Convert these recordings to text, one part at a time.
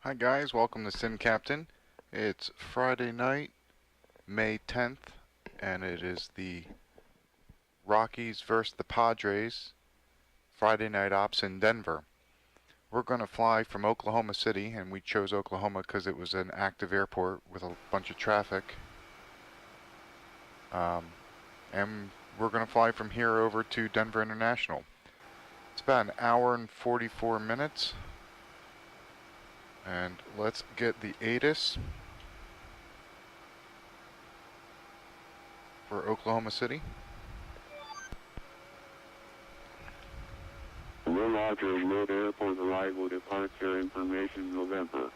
Hi guys, welcome to Simcaptain. It's Friday night, May 10th, and it is the Rockies versus the Padres Friday night ops in Denver. We're going to fly from Oklahoma City, and we chose Oklahoma because it was an active airport with a bunch of traffic. And we're going to fly from here over to Denver International. It's about an hour and 44 minutes. And let's get the ATIS for Oklahoma City. Roger, Load Airport arrival departure information November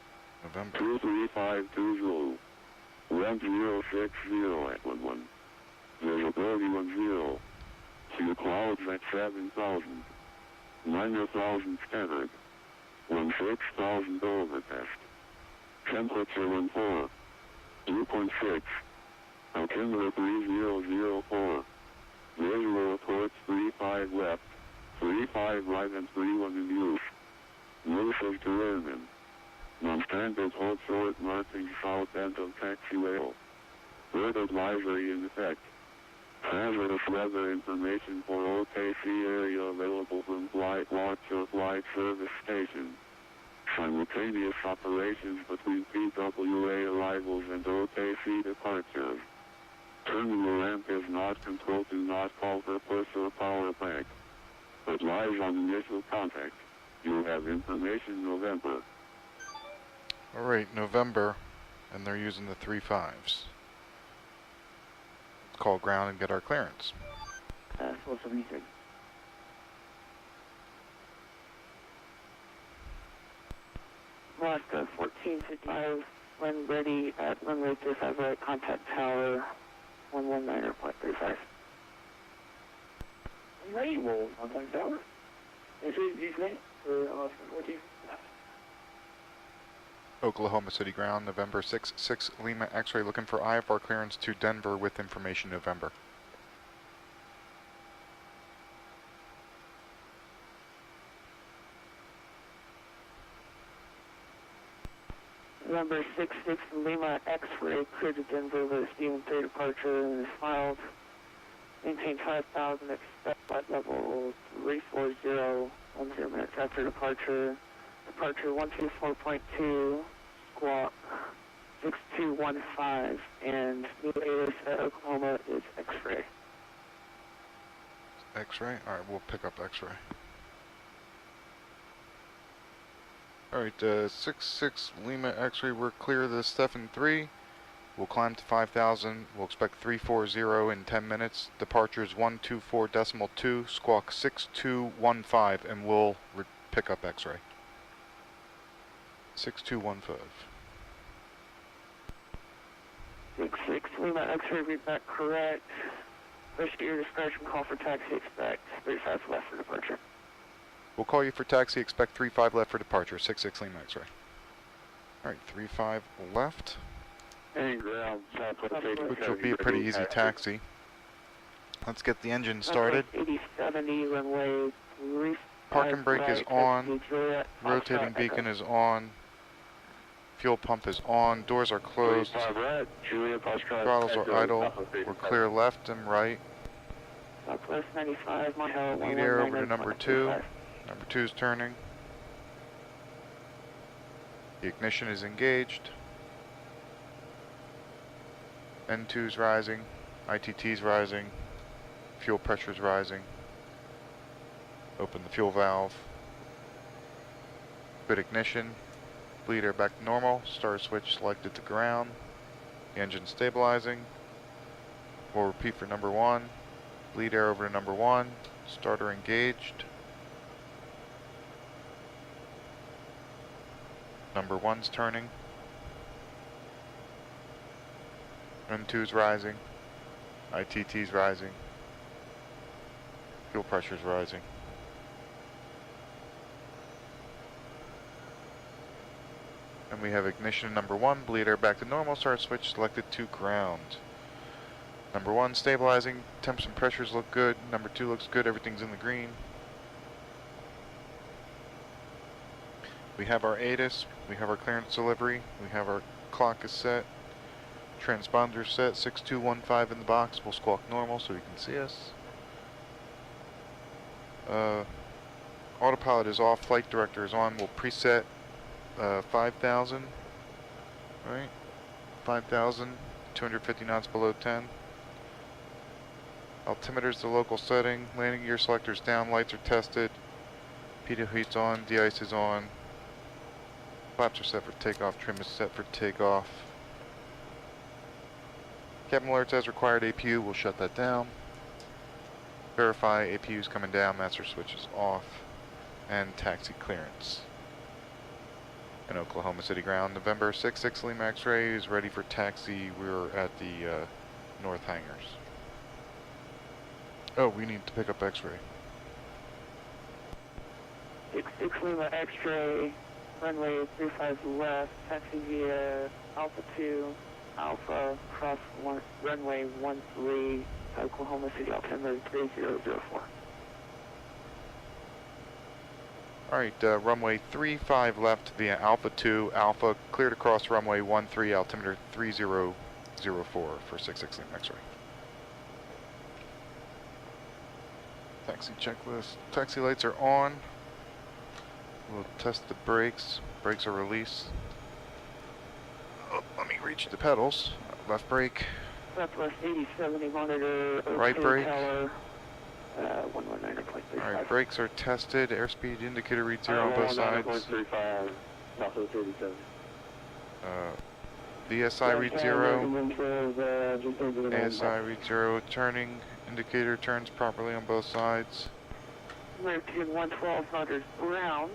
23520. Ramp 060 at 11. Visibility 10. See clouds at 7,000. 9,000 scattered. 16,000 overcast. Temperature 14. 2.6. Altimeter 3004. Visual reports 35 left. 35 right and 31 in use. Notices to airmen. Non-standard hold short marking south end of taxiway. Bird advisory in effect. Hazardous weather information for OKC area available from Flight Watch or Flight Service Station. Simultaneous operations between PWA arrivals and OKC departures. Terminal ramp is not controlled, do not call for push or power back. But lies on initial contact. You have information November. Alright, November, and they're using the 3.5s. Call ground and get our clearance. 473. Alaska 1455, when ready at runway 35 right, contact tower 119.35. Ready, roll contact tower. This is Disney for Alaska 14. Oklahoma City ground, November 6 Lima X-ray looking for IFR clearance to Denver with information November. November 6 Lima X-ray cleared to Denver with Steven 3 departure and is filed. Maintain 5,000, expect flight level 340, 10 minutes after departure. Departure 124.2, squawk 6215, and new ATIS at Oklahoma is X-ray. X-ray? Alright, we'll pick up X-ray. Alright, 6 Lima X-ray, we're clear of the Stefan 3. We'll climb to 5,000. We'll expect 340 in 10 minutes. Departure is 124.2, squawk 6215, and we'll pick up X-ray. 6215. 6 Lima X-ray, read back correct. Push to your discretion, call for taxi, expect 35 left for departure. We'll call you for taxi, expect 35 left for departure, 6 Lima X-ray. Alright, 35 left. And ground, Which will be a pretty easy taxi. Let's get the engine started. 8070, runway 3. Parking brake is on. Rotating beacon is on. Fuel pump is on. Doors are closed. Throttles are idle. We're clear left and right. Southwest 95, mile Lead air over to number 2. Number 2 is turning. The ignition is engaged. N2 is rising. ITT is rising. Fuel pressure is rising. Open the fuel valve. Good ignition. Bleed air back to normal. Start switch selected to ground. The engine stabilizing. We'll repeat for number 1. Bleed air over to number 1. Starter engaged. Number 1's turning. N2's rising. ITT's rising. Fuel pressure's rising. And we have ignition in number 1, bleed air back to normal, start switch selected to ground. Number 1 stabilizing, temps and pressures look good. Number 2 looks good, everything's in the green. We have our ATIS, we have our clearance delivery, we have our clock is set, transponder set, 6215 in the box. We'll squawk normal so you can see us. Autopilot is off, flight director is on. We'll preset 5,000, right? 5,000, 250 knots below 10. Altimeter is the local setting. Landing gear selector is down. Lights are tested. PTO heat's on. De-ice is on. Flaps are set for takeoff. Trim is set for takeoff. Cabin alerts as required. APU, we'll shut that down. Verify APU is coming down. Master switch is off. And taxi clearance. In Oklahoma City ground, November 6 Lima X-ray is ready for taxi. We're at the north hangars. Oh, we need to pick up X-ray. 6 Lima X-ray, runway 35 left, taxi via Alpha 2, Alpha, cross runway 13, Oklahoma City, altimeter 3004. Alright, runway 35 left via Alpha 2, Alpha, cleared across runway 13, altimeter 3004 for 66 Lima X-ray. Taxi checklist. Taxi lights are on. We'll test the brakes. Brakes are released. Oh, let me reach the pedals. Left brake. Southwest 8070 monitor. Right brake. Tower, 119.35. Alright, brakes are tested. Airspeed indicator reads 0 on both sides. 119.35, Southwest 87. VSI reads 0. ASI reads 0. Turning indicator turns properly on both sides. American 112 motors ground.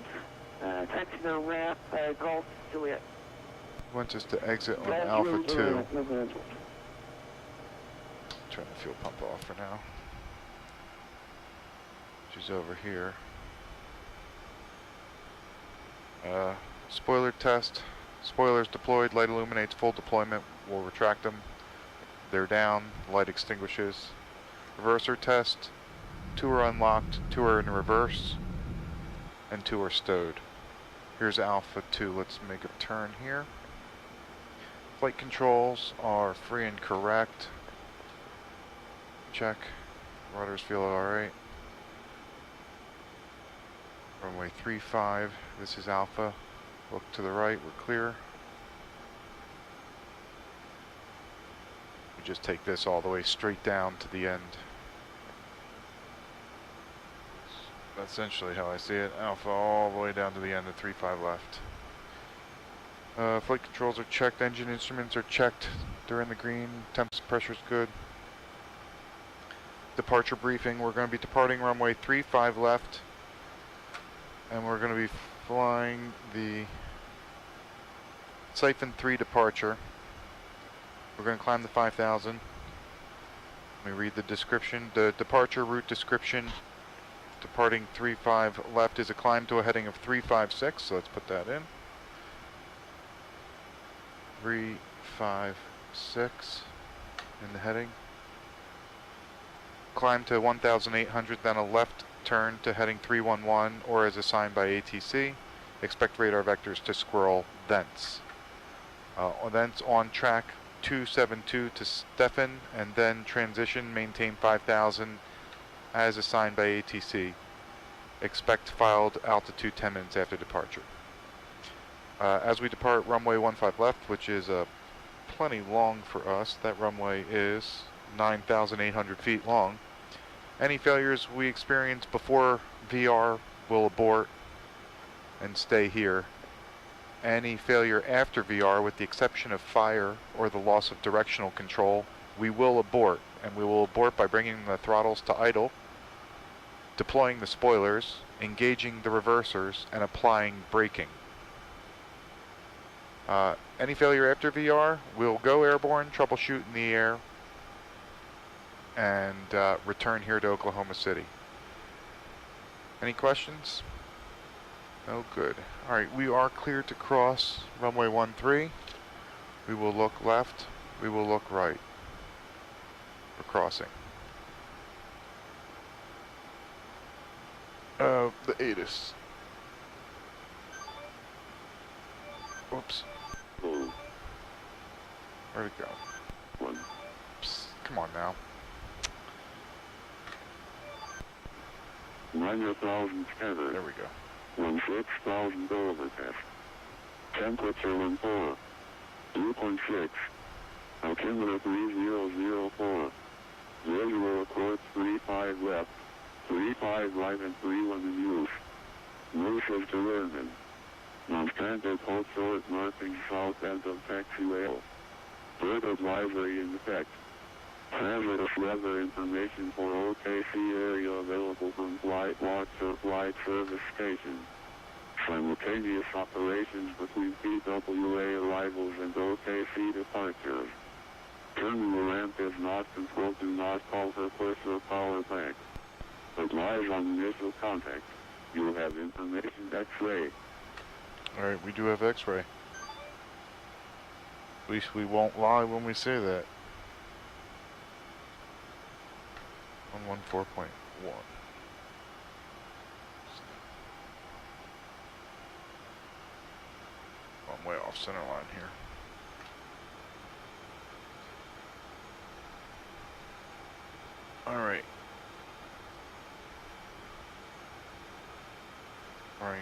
Taxi to ramp, Golf Juliet. Wants us to exit on Alpha 2. Turn the fuel pump off for now. She's over here. Spoiler test. Spoilers deployed. Light illuminates full deployment. We'll retract them. They're down. Light extinguishes. Reverser test. 2 are unlocked. 2 are in reverse. And 2 are stowed. Here's Alpha 2. Let's make a turn here. Flight controls are free and correct. Check. Rudders feel alright. Runway 35. This is Alpha. Look to the right. We're clear. We just take this all the way straight down to the end. That's essentially how I see it. Alpha all the way down to the end of 35 left. Flight controls are checked. Engine instruments are checked. They're in the green. Temps pressure's good. Departure briefing. We're going to be departing runway 35 left. And we're going to be flying the Siphon 3 departure. We're going to climb the 5,000. Let me read the description. The departure route description. Departing 35 left is a climb to a heading of 356, so let's put that in. 356 in the heading. Climb to 1,800, then a left turn to heading 311, or as assigned by ATC. Expect radar vectors to squirrel thence. Thence on track 272 to Stephan, and then transition, maintain 5,000 as assigned by ATC. Expect filed altitude 10 minutes after departure. As we depart runway 15 left, which is plenty long for us, that runway is 9,800 feet long. Any failures we experience before VR will abort and stay here. Any failure after VR, with the exception of fire or the loss of directional control, we will abort, and we will abort by bringing the throttles to idle, deploying the spoilers, engaging the reversers, and applying braking. Any failure after VR, we'll go airborne, troubleshoot in the air, and return here to Oklahoma City. Any questions? No, good. Alright, we are cleared to cross runway 13. We will look left, we will look right. We're crossing. The ATIS. Whoops. Full. Where'd it go? 1. Psst, come on now. 9,000 scattered. There we go. 16,000 over test. Temperature 14. 2.6. Altimeter 3004. Visual reports 35 left, 35 right and 31 in use. Motion to London. Non-standard hold short marking south end of taxiway. Bird advisory in effect. Hazardous weather information for OKC area available from Flight Watch or Flight Service Station. Simultaneous operations between PWA arrivals and OKC departures. Terminal ramp is not controlled. Do not call for push or power back. Advise on initial contact. You have information X-ray. Alright, we do have X-ray. At least we won't lie when we say that. 114.1. I'm way off center line here. Alright. Alright.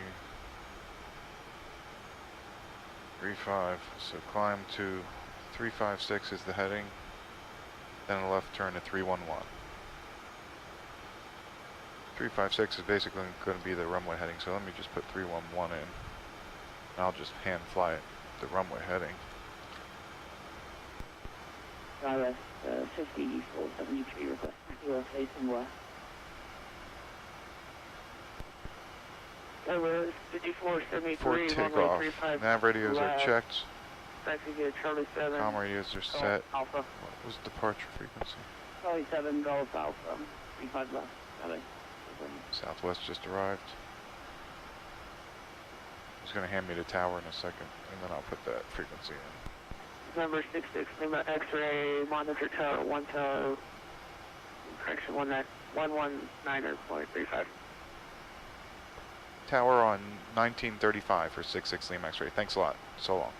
3-5. So climb to 356 is the heading. Then a left turn to 311. 356 is basically going to be the runway heading, so let me just put 311 in. And I'll just hand fly it the runway heading. Dallas 5473 request. US facing west. Dallas 5473. For takeoff, nav radios are checked. Taxi get Charlie 7. Comm radios are set. Alpha. What was departure frequency? Charlie 7, Golf Alpha. 35 left. Got it. Southwest just arrived. He's going to hand me the tower in a second, and then I'll put that frequency in. Number 66, Lima X-ray, monitor tower, 1 tower, correction 119.35. Tower on 1935 for 66 Lima X-ray. Thanks a lot. So long.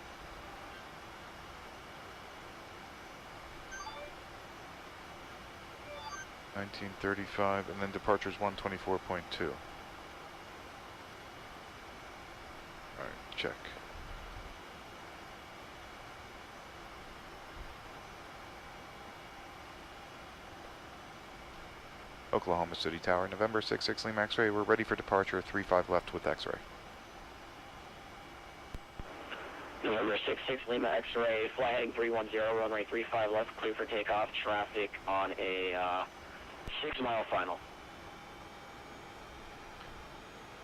$19.35, and then departure's 124.2. Alright, check. Oklahoma City Tower, November 66 Lima X-ray. We're ready for departure, 35 left with X-ray. November 66 Lima X-ray, fly heading 310, runway 35 left, clear for takeoff, traffic on a 6-mile final.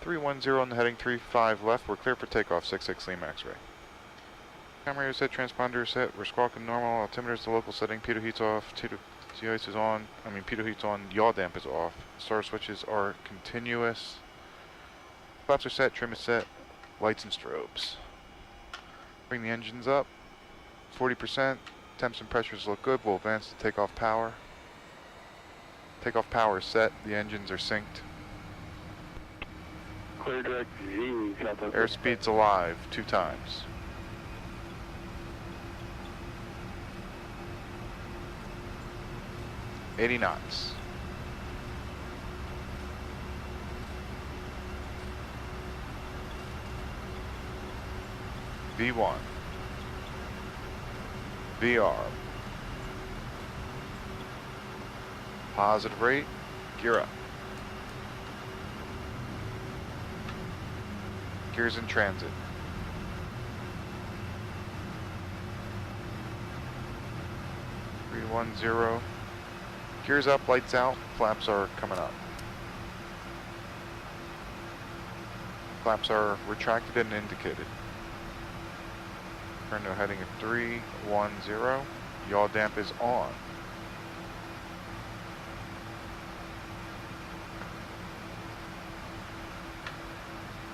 310 on the heading 35 left. We're clear for takeoff, 66 Lima X-ray. Camera set, transponder set. We're squawking normal. Altimeter's the local setting. Pitot heat's off. T-ice is on. Pitot heat's on. Yaw damp is off. Star switches are continuous. Flaps are set. Trim is set. Lights and strobes. Bring the engines up. 40%. Temps and pressures look good. We'll advance to takeoff power. Takeoff power is set. The engines are synced. Clear direct Z. Airspeed's alive 2 times. $80 knots. V1. VR. Positive rate. Gear up. Gears in transit. Three, 1, 0. Gears up, lights out, flaps are coming up. Flaps are retracted and indicated. Turn to a heading of 3, 1, 0. Yaw damp is on.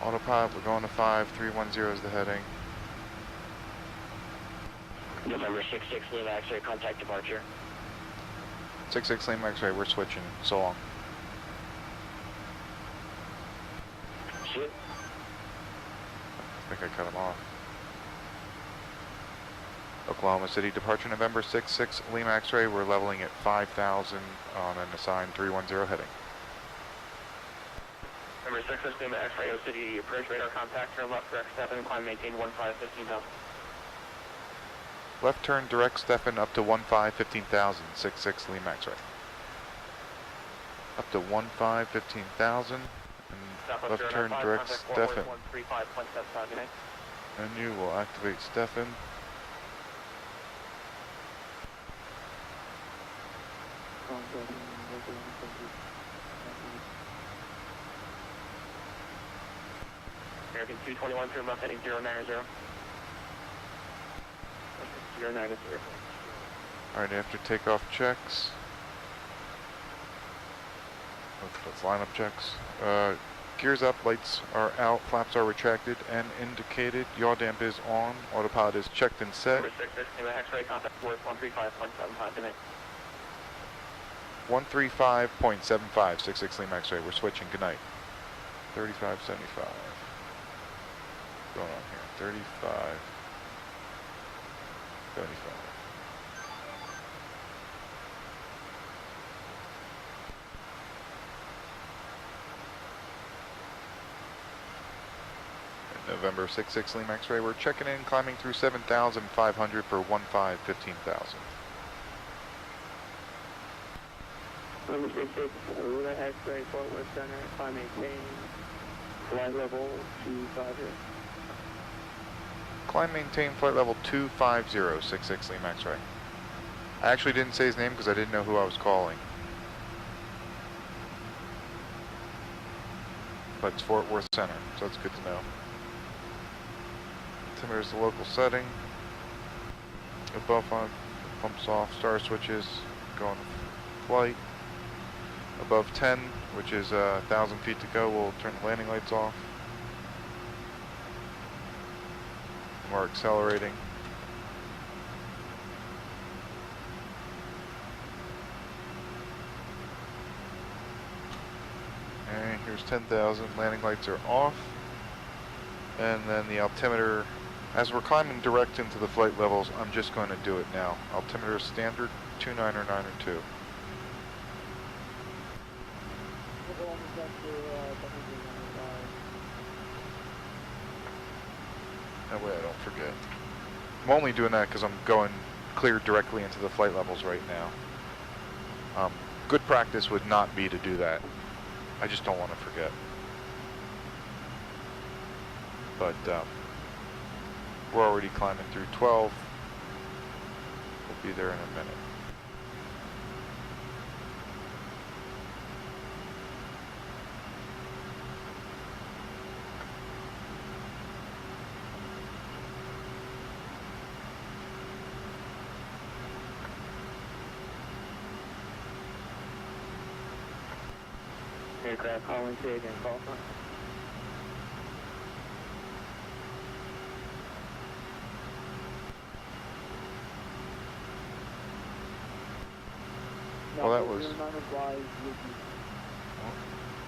Autopilot, we're going to 5, 3, 1, 0 is the heading. November 66 Lima X-ray, contact departure. 66 Lima X-ray, we're switching. So long. Shoot. I think I cut him off. Oklahoma City departure November 66 Lima X-ray. We're leveling at 5,000 on an assigned 310 heading. Number 66 Lima X-ray, O City, approach radar contact, turn left, direct Stefan, climb, maintain 15,000. Left turn direct Stefan up to 15,000, 66 Lima X-ray. Up to 15,000, and left turn direct Stefan. And you will activate Stefan. American 221 through left heading 090. 090. Alright, after takeoff checks. That's lineup checks. Gears up, lights are out, flaps are retracted and indicated. Yaw damp is on, autopilot is checked and set. Number 66 Lima X-ray, contact work 135.75 tonight. 135.75, 66 Lima X-ray. We're switching. Good night. 3575. What's going on here? 35. 75. November 66 Lima X-ray. We're checking in, climbing through 7,500 for 15,000. Number 66, Lima X-ray, Fort Worth Center, climb, maintain, flight level 250. Climb, maintain, flight level 250, 66 Lima X-ray. I actually didn't say his name because I didn't know who I was calling. But it's Fort Worth Center, so that's good to know. Altimeter's the local setting. Above 5, pumps off, star switches, going flight. Above 10, which is 1,000 feet to go, we'll turn the landing lights off. And we're accelerating. And here's 10,000, landing lights are off. And then the altimeter, as we're climbing direct into the flight levels, I'm just going to do it now. Altimeter standard 29 or 9 or 2. That way I don't forget. I'm only doing that because I'm going clear directly into the flight levels right now. Good practice would not be to do that. I just don't want to forget. But we're already climbing through 12. We'll be there in a minute. Aircraft calling, say again, call front. Well,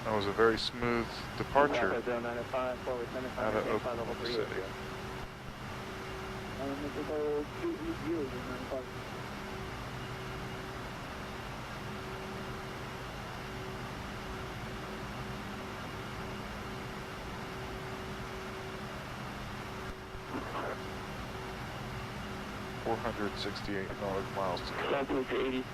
that was a very smooth departure out of Oklahoma City. $468 miles to go. Southwest 80.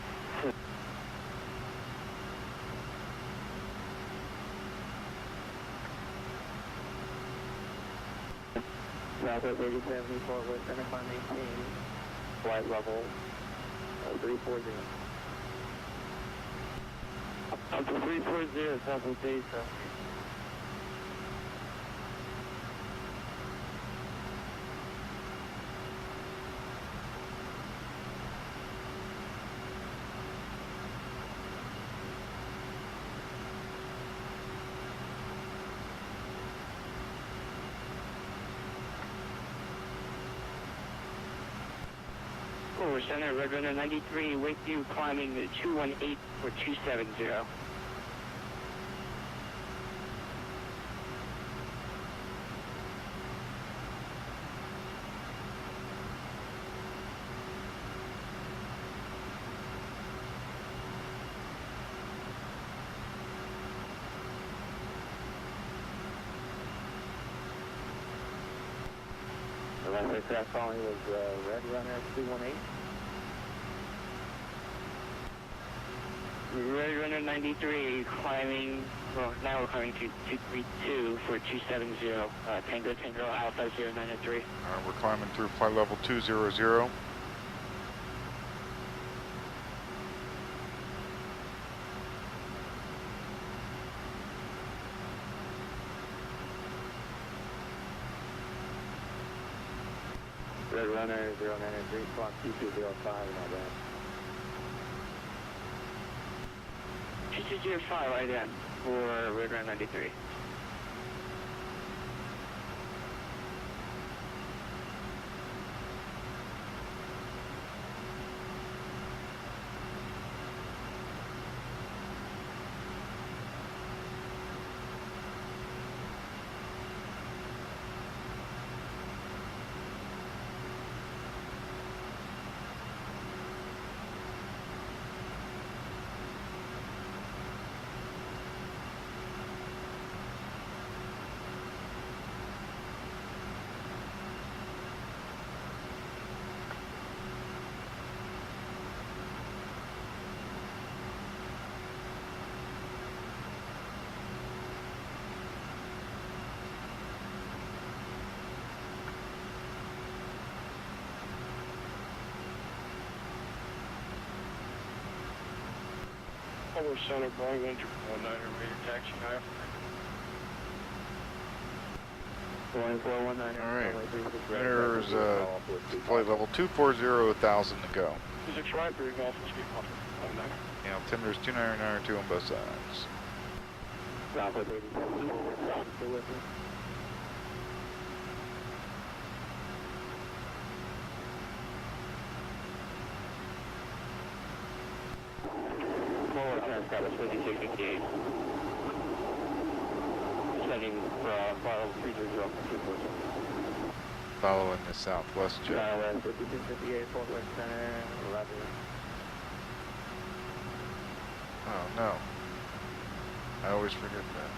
Southwest 8070, Fort Worth Center, climb, maintain, flight level 340. Up to 340, Southwest 8070. Forward Center, Red Runner 93, Wakeview, climbing the 218 for 270. Aircraft calling was Red Runner 218. Red Runner 93 climbing, well, now we're climbing to 232 for 270, Tango Tango Alpha 0903. We're climbing through flight level 200. Red Runner 093, clock 2205, not bad. 2205 right in for Red Runner 93. Over Center, Boeing Winter 19er, major taxi high. Boeing 419. All right. There's flight level 240, 1,000 to go. Physics right, bring off and speed off. Yeah, altimeter's 2992 on both sides. Southwest 87, still with me. Status 5658. Setting file 330. Following the southwest jet. Southwest 5658, Fort Worth Center, 11. Oh no. I always forget that.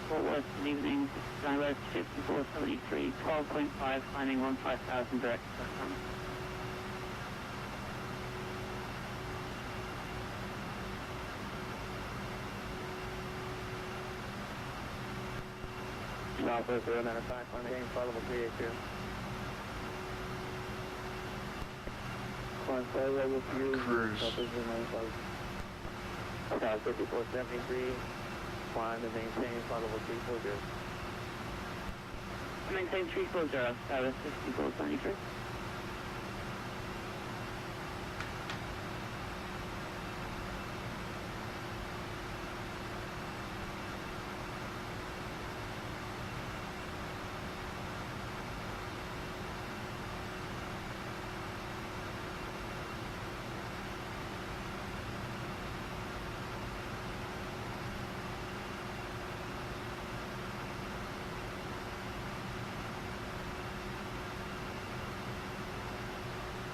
Fort Worth, good evening. Southwest 5473, 12.5, climbing 15,000 direct. Southwest 095, climbing flight level 382. Climb flight level 3. Cruise. Southwest 5473. Climb and maintain flight level 340. Maintain 340, Southwest 5473.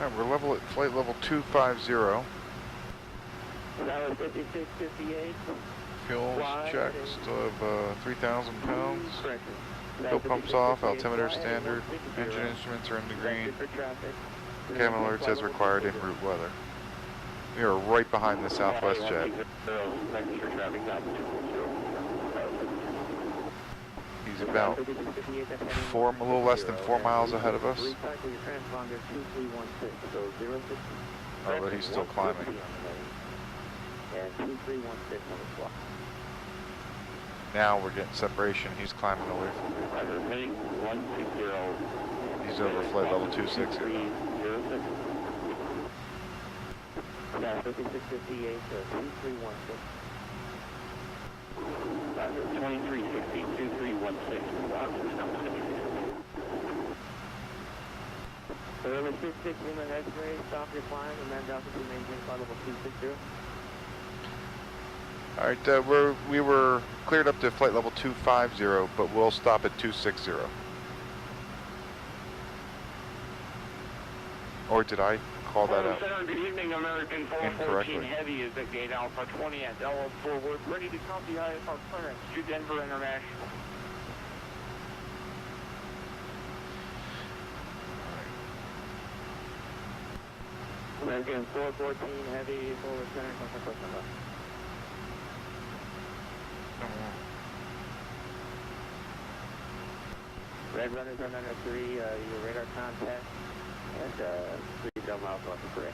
Alright, we're level at flight level 250. Southwest 5658. Fuel's Wide checked, and- still have 3,000 pounds. Correction. Fuel pumps off, altimeter standard, engine instruments are in the green. Cabin alerts as required en route weather. We are right behind the southwest jet. He's about a little less than 4 miles ahead of us. Oh, but he's still climbing. And 2316 on the clock. Now we're getting separation. He's climbing away from me. Heading 160. He's over flight level 260. 306. Yeah, 5658 to 2316. 2360, 2316. Service 66 Lima X-ray, stop your climb and then altitude maintain flight level 260. Alright, we were cleared up to flight level 250, but we'll stop at 260. Or did I call that out? Center, good evening, American 414 Incorrectly. Heavy is at gate Alpha 20 at Delaware forward, ready to copy ISR clearance to Denver International. American 414 Heavy, forward center, question left. Red runners on under 3, your radar contact at 3 miles north of Gray.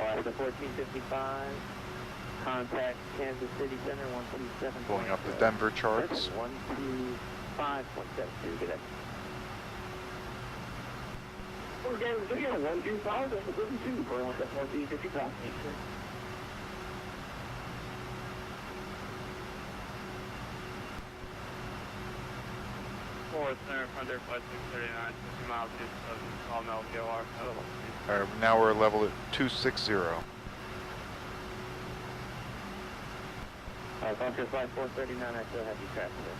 Alaska 1455, contact Kansas City Center 127. Pulling up the Denver charts. 125.72, good day. We're getting 125, that's a 32, for 1455. Forward center, Frontier Flight 639, 50 miles east of Sawmill, VOR, Now we're level at 260. Frontier Flight 439, I still have you tracked there.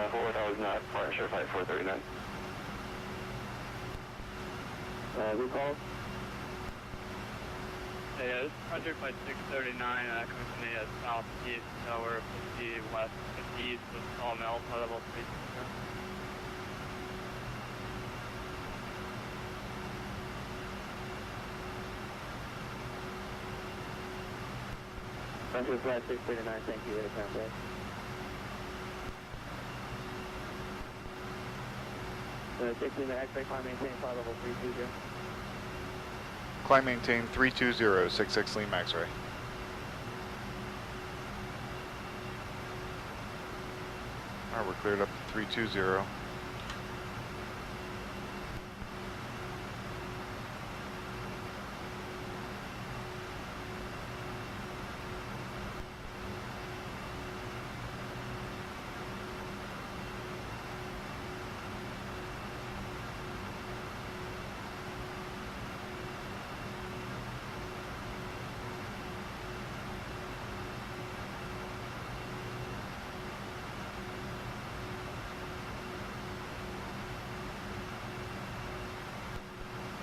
Forward, I was not Frontier Flight 439. Who called? Yeah, this is Frontier Flight 639, coming from the southeast, we're 50 west, 50 east of Sawmill, level 3. Frontier Flight 639, thank you, radar contact. The 16 X-ray climb maintain flight level 320. Climb maintain 320, 66 Lima X-ray. Alright, we're cleared up to 320.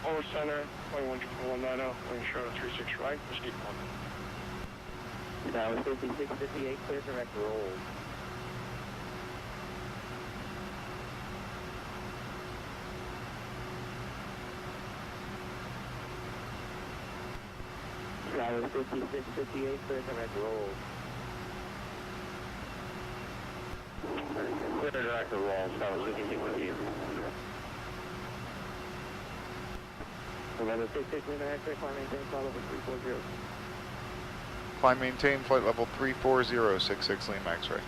Forward center, 21-190, wind short of 36 right, proceed 1. That was 5658, clear direct roll. That was 5658, clear direct roll. Clear direct roll, that was 5658. Remember 66 Lima X-ray, climb maintain flight level 340. Climb maintain flight level 340, 66 Lima X-ray.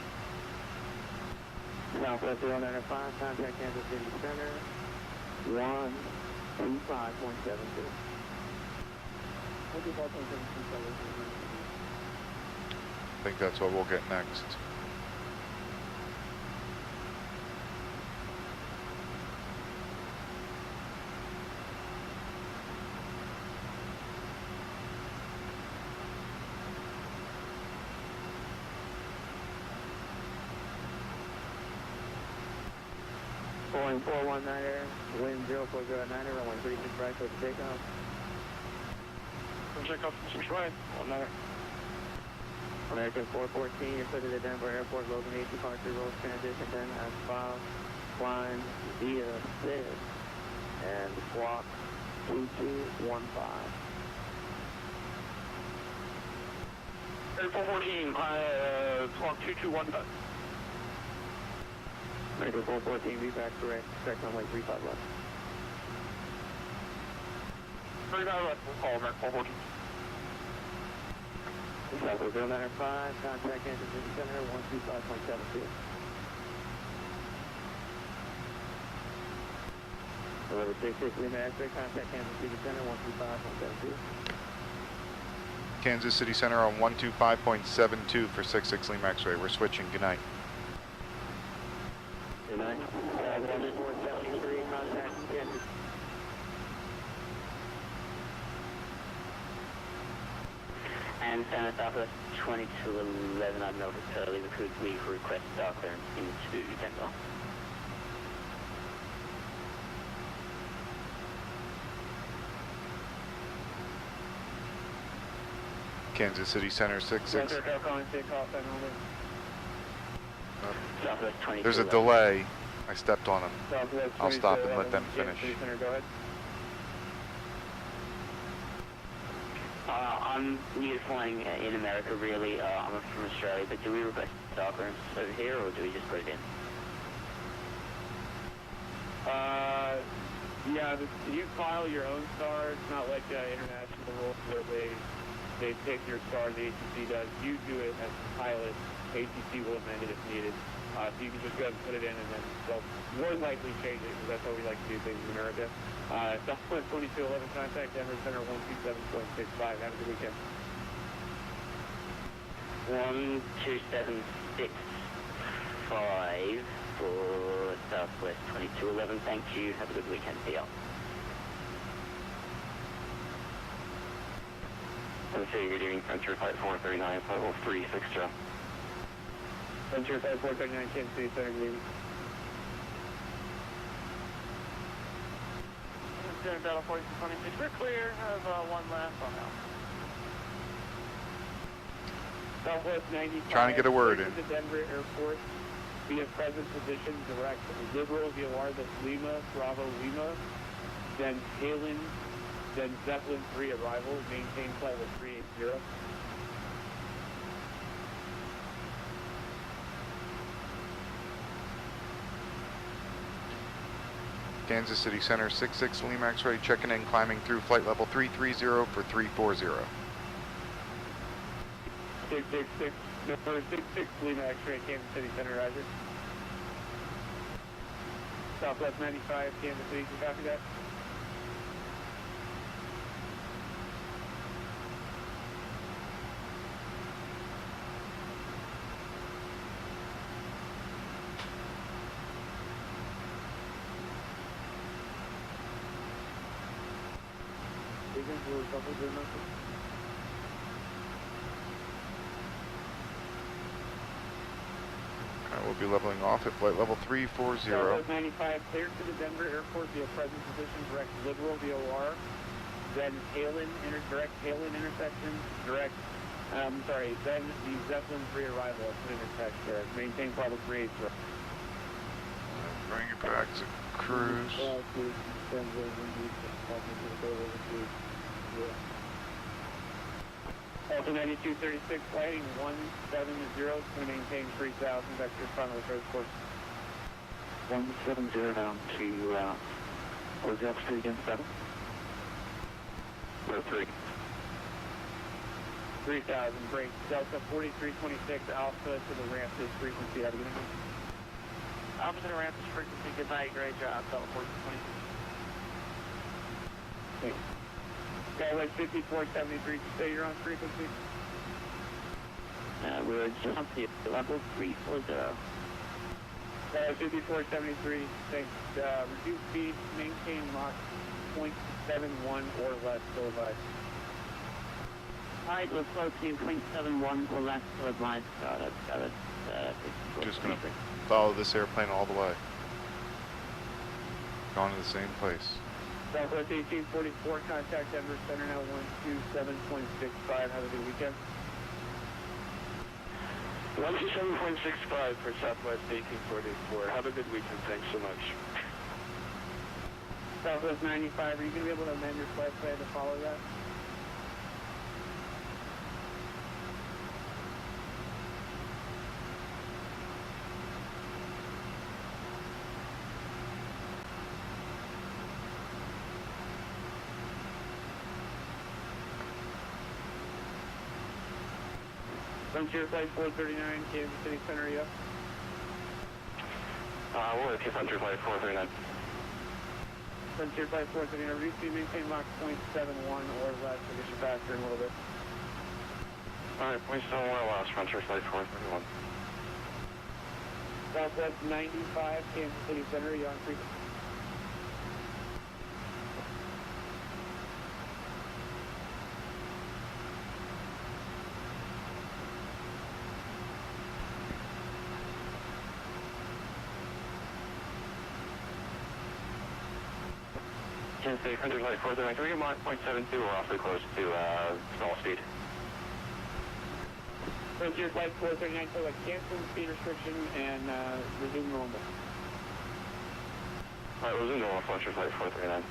Southwest 0905, contact Kansas City Center, 125.72. I think that's what we'll get next. Boeing 419er, wind 0409er, runway 36 right for the takeoff. Takeoff 6 right, 19er. American 414, you're clear to the Denver Airport, Logan 8 departure, rolls transition, then as filed, flying via SID, and squawk 2215. Air 414, squawk 2215. American 414, be back correct, correct runway 35 left. 35 left, we'll call American 414. Southwest 0905, contact Kansas City Center, 125.72. Deliver 66 Lima X-ray, contact Kansas City Center, 125.72. Kansas City Center on 125.72 for 66 Lima X-ray. We're switching. Good night. Good night. 473, contact Kansas. And Center, Southwest 2211, I'm Norfolk Charlie, recruit we request star clearance into Denver. Kansas City Center 66. Roger, calling takeoff and only. Southwest 2211. There's a delay. I stepped on him. Southwest I'll stop and 2211, let them Kansas finish. City Center, go ahead. I'm new to flying in America, really. I'm from Australia, but do we request star clearance over here, or do we just put it in? Yeah, you file your own star. It's not like international rules where they take your star, the ATC does. You do it as a pilot. ATC will amend it if needed. So you can just go ahead and put it in, and then they'll more than likely change it, because that's how we like to do things in America. Southwest 2211, contact Denver Center 127.65. Have a good weekend. 12765 for Southwest 2211. Thank you. Have a good weekend. See ya. Good evening, Frontier Flight 439, level 36, Joe. Frontier Flight 439, Kansas City Center, good evening. Center Battle 4626, we're clear. Have one last on now. Southwest 95. Trying to get a word in. To Denver Airport via present position direct Liberal VOR, that's Lima, Bravo Lima, then Halen, then Zeppelin 3 arrival, maintain flight with 380. Kansas City Center 66 Lima X-ray checking in, climbing through flight level 330 for 340. 666, number 66 Lima X-ray, Kansas City Center, Roger. Southwest 95, Kansas City, can you copy that? We'll be leveling off at flight level 340. Southwest 95, cleared to the Denver Airport via present position, direct Liberal VOR, then direct Halen intersection, direct, then the Zeppelin 3 arrival at the intersection there. Maintain level 380. Bring it back to cruise. Delta 9236, lighting 170, it's going to maintain 3000, back to your final approach course. 170 down to, what was the altitude again, 7? 3. 3000, great. Delta 4326, alpha to the ramp is frequency, have a good night. Alpha to the ramp is frequency, good night, great job, Delta 4226. Thanks. Skyway 5473, say you're on frequency? We're just on the level 340. Skyway 5473, thanks. Reduce speed, maintain Mach 0.71 or less, so advise. Alright, we're approaching 0.71 or less, so advise. Just going to follow this airplane all the way. Going to the same place. Southwest 1844, contact Denver Center now 127.65. Have a good weekend. 127.65 for Southwest 1844. Have a good weekend. Thanks so much. Southwest 95, are you going to be able to amend your flight plan to follow that? Frontier Flight 439, Kansas City Center, yeah? We'll let you Frontier Flight 439. Frontier Flight 439, reduce speed, maintain Mach 0.71 or less, I guess you're faster in a little bit. Alright, 0.71 or less, Frontier Flight 431. Southwest 95, Kansas City Center, you on frequency? Engine safe, Hunter Flight 439, can we get Mach 0.72? We're awfully close to stall speed. Frontier Flight 439, so cancel the speed restriction and resume normal. Alright, we'll resume normal, Frontier Flight 439.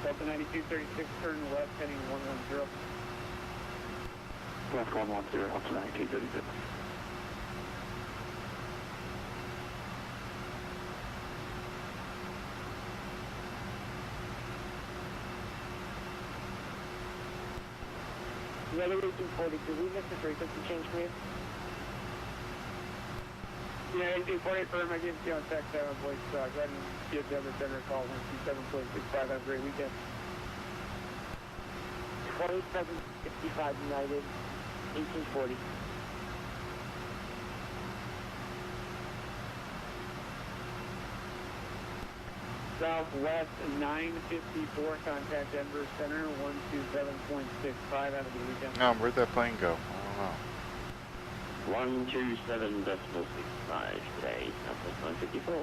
Delta 9236, turn left, heading 110. Left 110, Delta 9236. Elevation 40, did we miss the frequency change for you? Yeah, 1848 firm, I give you on text out on voice. Go ahead and give Denver Center a call, 127.65, have a great weekend. 2765 United, 1840. Southwest 954, contact Denver Center, 127.65, have a good weekend. Where'd that plane go? I don't know. 127.65 today, Southwest 954.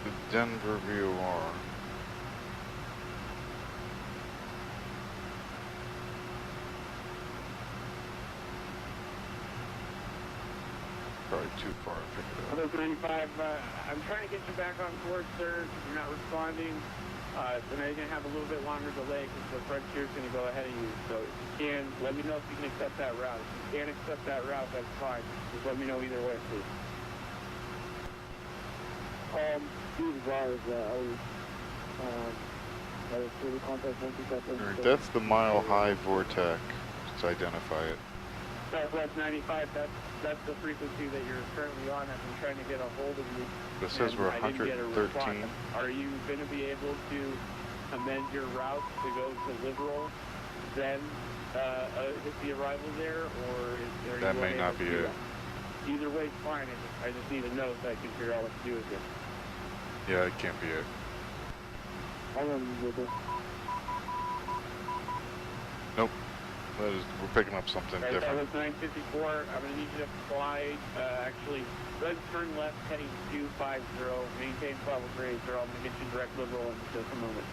The Denver VOR. Probably too far to pick it up. 95, I'm trying to get you back on course, sir. You're not responding. So now you're going to have a little bit longer delay because the Frontier's going to go ahead of you. So if you can, let me know if you can accept that route. If you can't accept that route, that's fine. Just let me know either way, please. Alright, that's the Mile High Vortex. Let's identify it. Southwest 95, that's the frequency that you're currently on. I've been trying to get a hold of you. This says we're 113. Are you going to be able to amend your route to go to Liberal, then hit the arrival there, or are That you may not be it. Either way, it's fine. I just need to know so I can figure out what to do with it. Yeah, it can't be it. I'll run with it. Nope. We're picking up something Right, different. that was 954. I'm going to need you to fly, actually, red turn left heading 250. Maintain level 380. I'm going to get you direct Liberal in just a moment.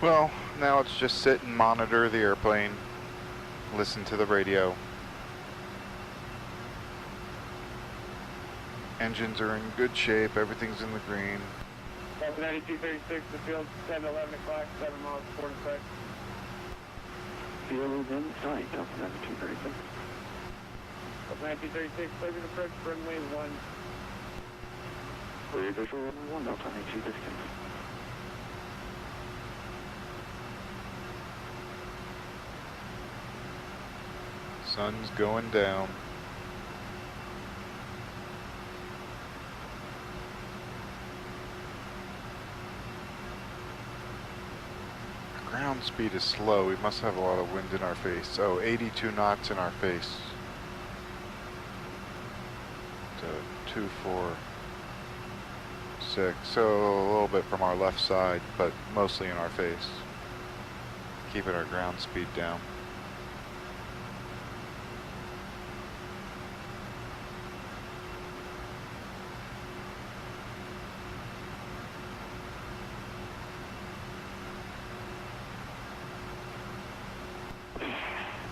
Well, now it's just sit and monitor the airplane, listen to the radio. Engines are in good shape, everything's in the green. Delta 9236, the field's 10 to 11 o'clock, 7 miles, 4 to 5. Field is in sight, Delta 9236. Delta 9236, clear to approach runway 1. Clear visual runway 1, Delta 9236. Sun's going down. Ground speed is slow. We must have a lot of wind in our face. Oh, 82 knots in our face. To 246. So a little bit from our left side, but mostly in our face. Keeping our ground speed down.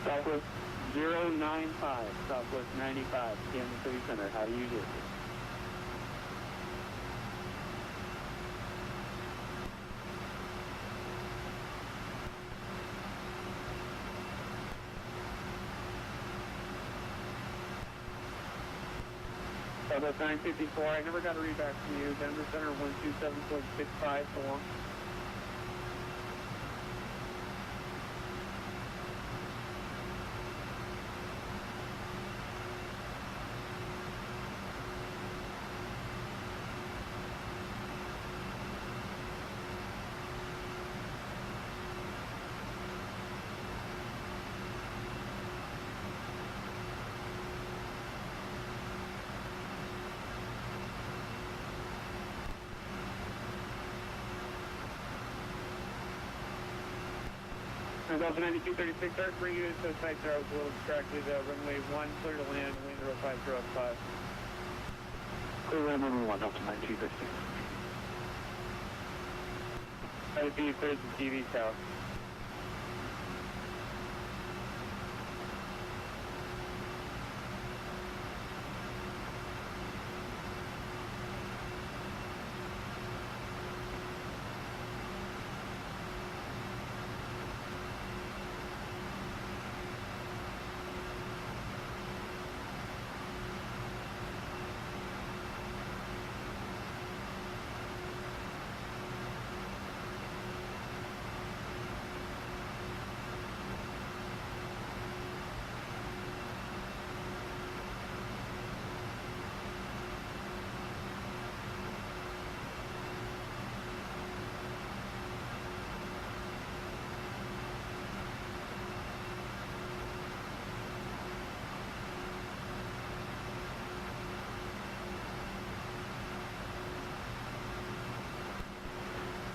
Southwest 095, Southwest 95, Kansas City Center. How do you do? Southwest 954, I never got a read back from you. Denver Center 127.65 so long. Delta 9236, start bring you into the site there. I was a little distracted. Runway 1, clear to land, wind 05005. Clear runway 1, Delta 9236. That'd be clear to TV tower.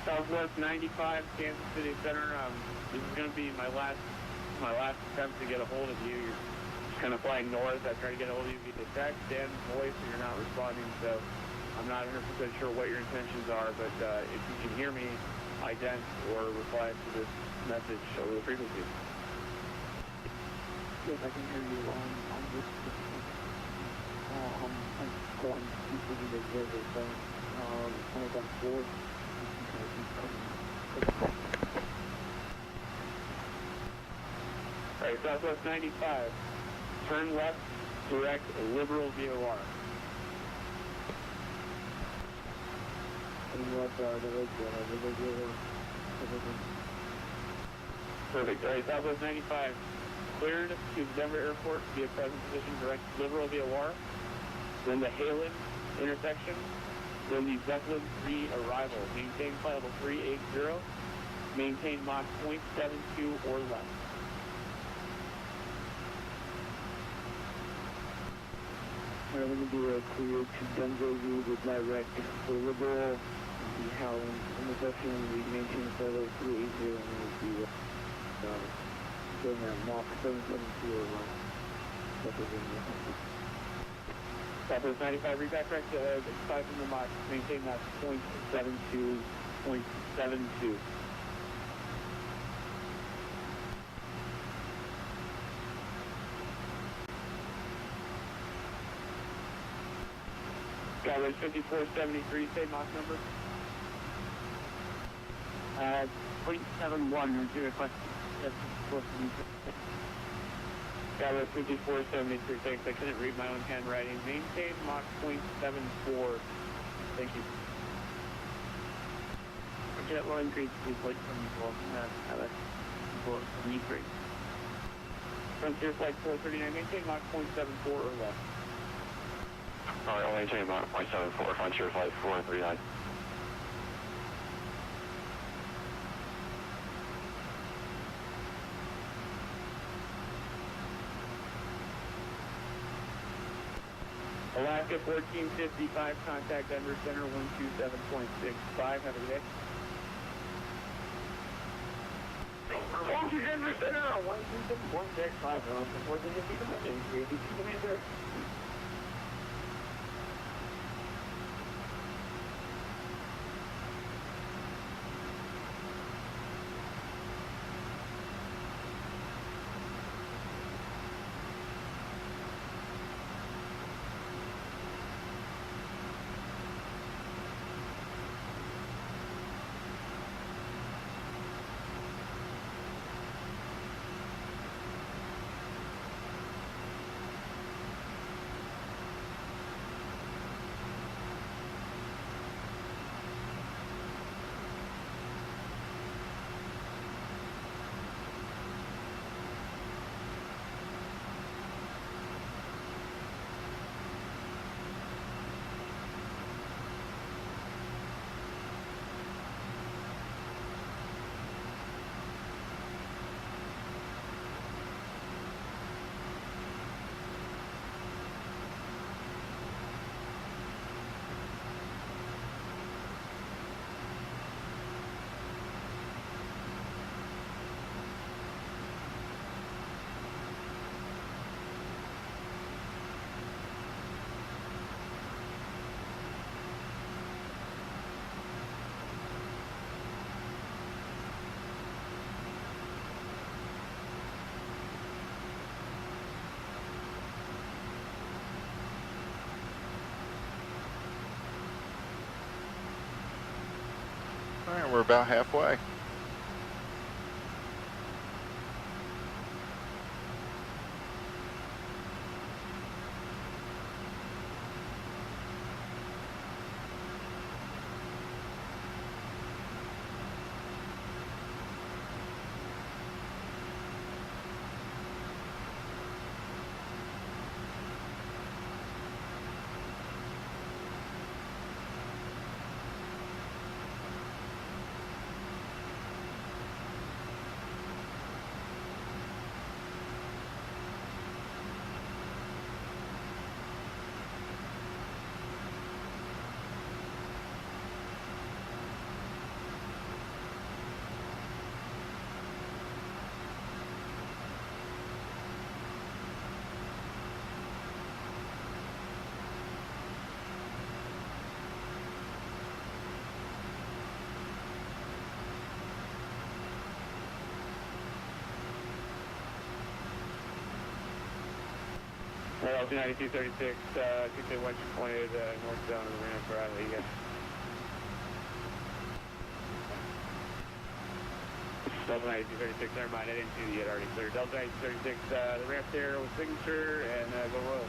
Southwest 95, Kansas City Center. This is going to be my last attempt to get a hold of you. You're just kind of flying north. I try to get a hold of you via text and voice, and you're not responding. So I'm not 100% sure what your intentions are, but if you can hear me, ident or reply to this message over the frequency. Yes, I can hear you on this. I'm going to the observer phone. I'm on board. Alright, Southwest 95. Turn left, direct liberal VOR. Perfect. Alright, Southwest 95. Cleared to Denver Airport via present position, direct liberal VOR. Then the Halen intersection. Then the Zeppelin 3 arrival. Maintain flight level 380. Maintain Mach 0.72 or less. We're going to do a clear to Denver view with direct for liberal. The Howland intersection, we maintain flight level 380 and we'll be going at Mach 772 or less. Southwest 95, read back correct, 5 from the Mach, maintain that 0.72, 0.72. Skyway 5473, say Mach number. 0.71 is your question. That's supposed to be. Skyway 5473, thanks. I couldn't read my own handwriting. Maintain Mach 0.74. Thank you. Jet will increase the flight from LS for increase. Frontier Flight 439, maintain Mach 0.74 or less. Alright, I'll maintain Mach 0.74, Frontier Flight 439. Alaska 1455, contact Denver Center 127.65. Have a good day. Thank you, Denver Center. 127.65. Before they get the We're about halfway. LT 9236, Tuesday West pointed northbound of the ramp for out of the Delta 9236, never mind, I didn't see you yet, already cleared. Delta 9236, the ramp there with signature and go roll.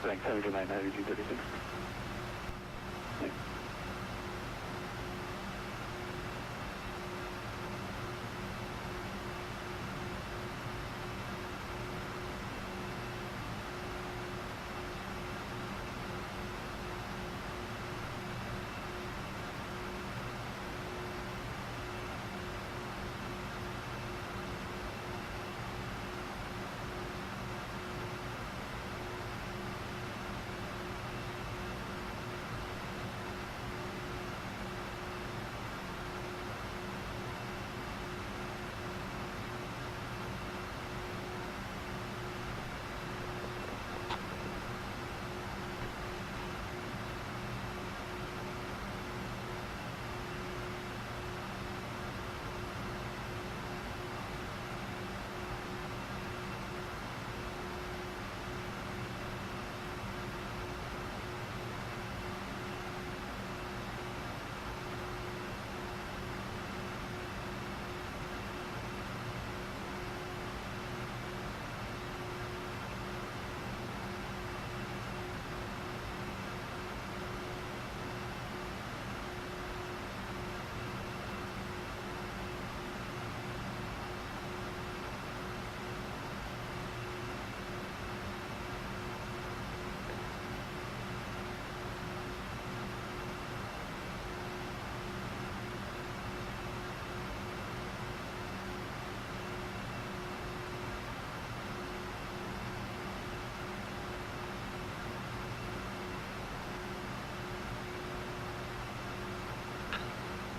Thanks, 729 9236. Thanks.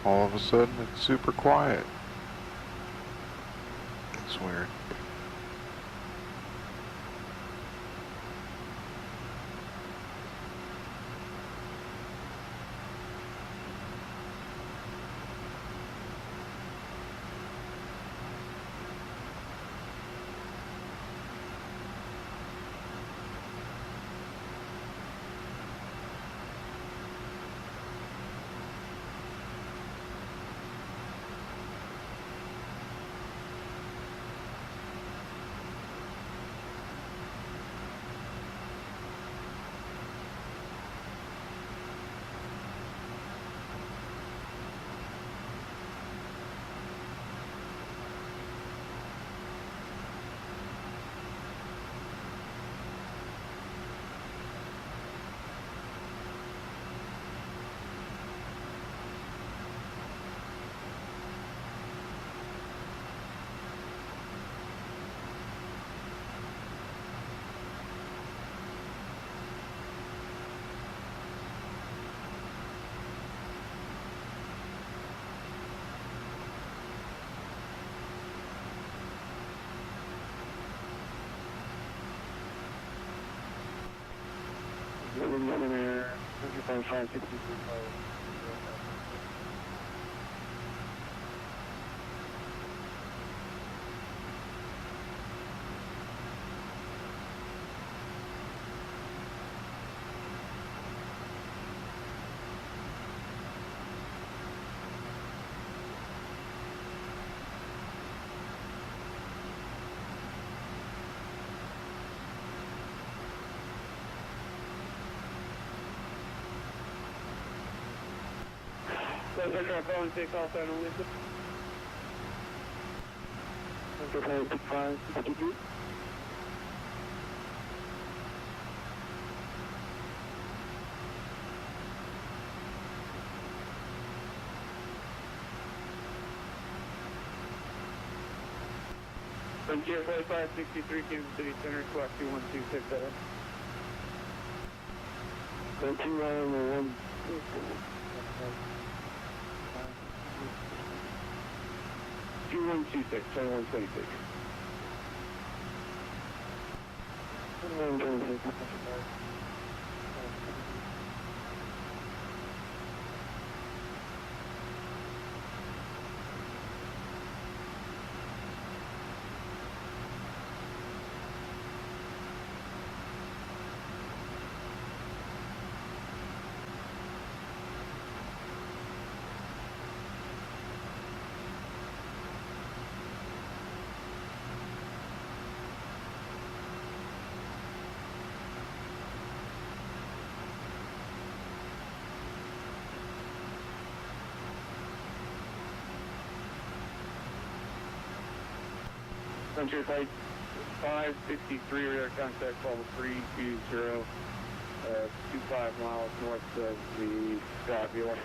All of a sudden, it's super quiet. It's weird. There, 55, phone, take off and Elizabeth. Okay, 562. Frontier Flight 563, Kansas City Center, squawk 21267. 1. 2126, 2126. 2126. Frontier Flight 563, radar contact level 320, 25 miles north of the Scottville.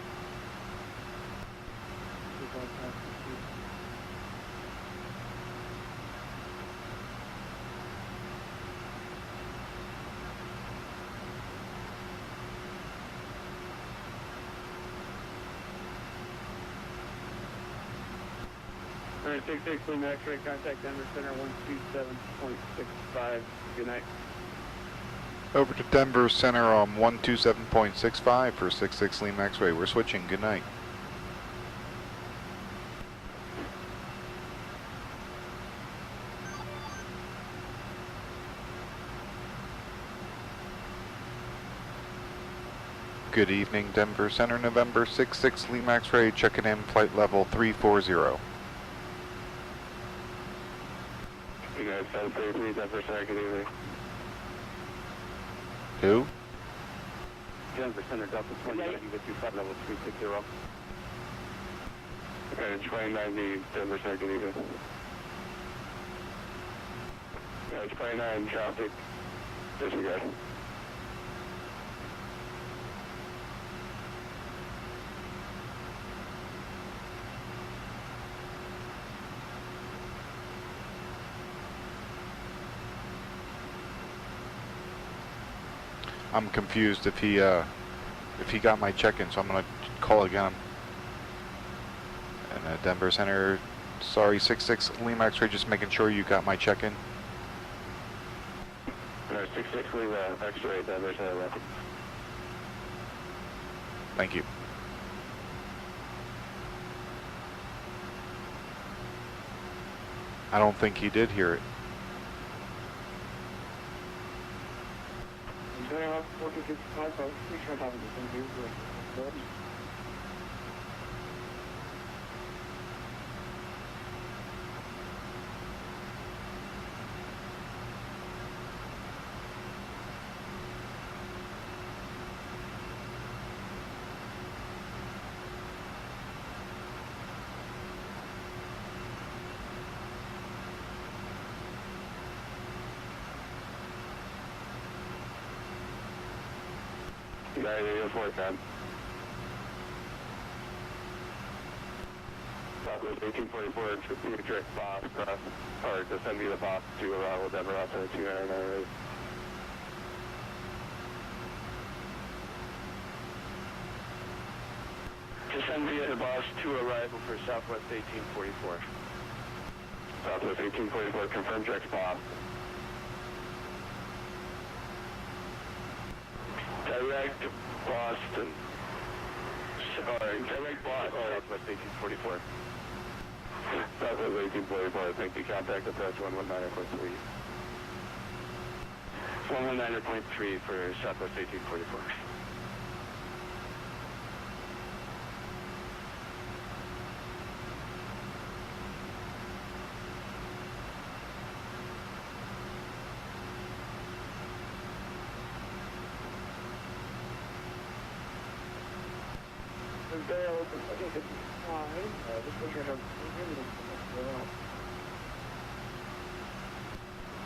Alright, 66 Lima X-ray, contact Denver Center 127.65. Good night. Over to Denver Center on 127.65 for 66 Lima X-ray. We're switching. Good night. Good evening, Denver Center, November 66 Lima X-ray, checking in flight level 340. You guys, 733, Denver Center, good evening. Who? Denver Center, Delta 20, you get 25 level 360. Okay, 2090, Denver Center, good evening. Yeah, 29 traffic, disregard. I'm confused if he got my check-in, so I'm gonna call again. And Denver Center, sorry, 66 Lima X-ray, just making sure you got my check-in. 66 Lima X-ray, Denver Center, rapid. Thank you. I don't think he did hear it. United 804, Southwest 1844, should be direct boss, cross, or descend via the boss to arrival, Denver, also 299. Descend via the boss to arrival for Southwest 1844. Southwest 1844, confirm direct boss. Direct Boston. Sorry, direct Boston, Southwest 1844. Southwest 1844, thank you. Contact approach 119.3. 119.3 for Southwest 1844. Vale, I think it's fine. Just looking at our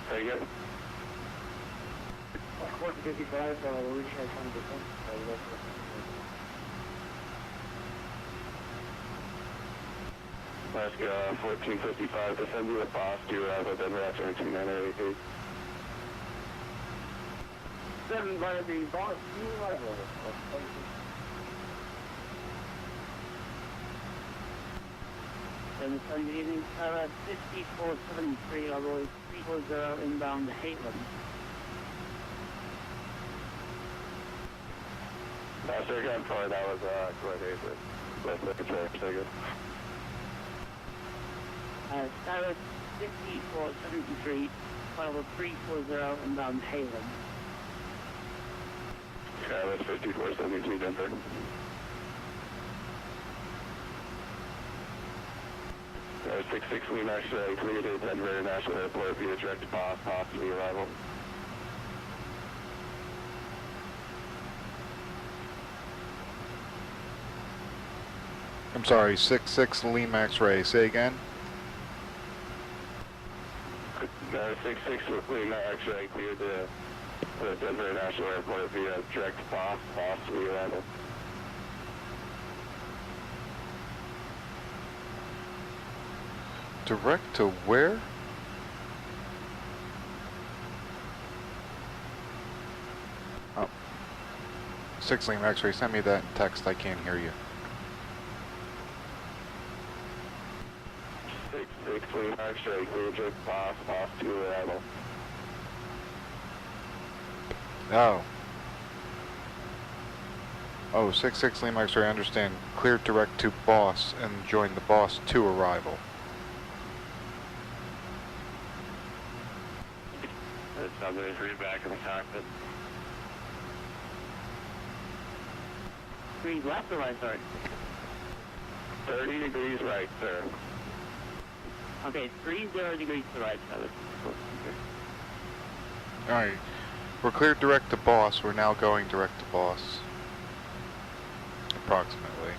Very good. 1455, we're reaching our 20%. Let's go 1455, descend to the boss, to Denver after 12988. 7 by the boss, new arrival. And good evening, 5473, all the way 340 inbound to Haitland. Sir, again, sorry, that was Glenn Hazel. Let's look at your second. Skylar 5473, final 340 inbound Haitland. Skylar 5473, Denver. Skylar 66, we actually cleared to Denver International Airport via direct pass, possibly arrival. I'm sorry, 66 Lima X-ray. Say again? 66 Lima X-ray cleared to Denver International Airport via direct pass, possibly arrival. Direct to where? Oh. 6 Lima X-ray, send me that in text, I can't hear you. 66 Lima X-ray cleared direct pass, to arrival. Oh. Oh, 66 Lima X-ray, I understand. Clear direct to boss and join the boss to arrival. It's not going to read back in the cockpit. 3 left or right, sorry? 30 degrees right, sir. Okay, 30 degrees to the right, so Alright. We're cleared direct to boss. We're now going direct to boss. Approximately.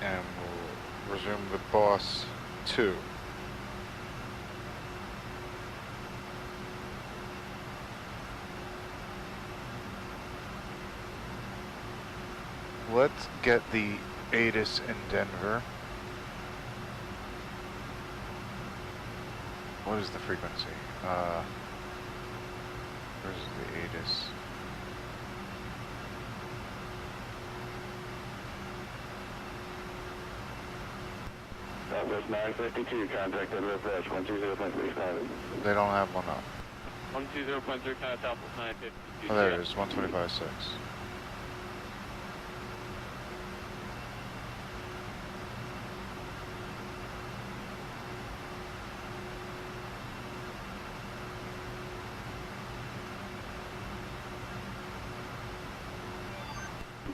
And we'll resume the boss 2. Let's get the ATIS in Denver. What is the frequency? Where's the ATIS? Southwest 952, contact Denver Approach, 120.37. They don't have one up. 120.3, Southwest 952. Oh, there it is, 125.6.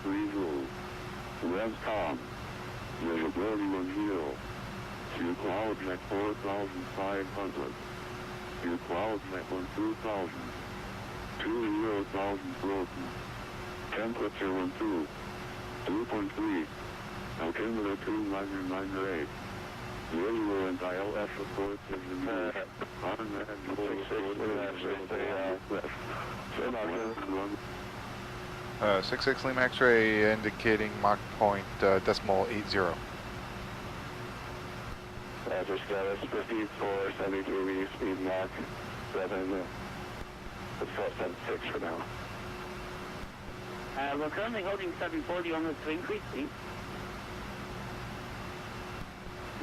Visual. Rescom. Visibility 10. Two clouds at 4,500. Two clouds at 12,000. 20,000 broken. Temperature 12. 2.3. Altimeter 2998. Radio and ILS report is in the on 66 Lima X-ray indicating Mach point decimal 80. Roger, status 54, 73, speed Mach 7. Let's call 76 for now. we're currently holding 740 on the swing increase speed.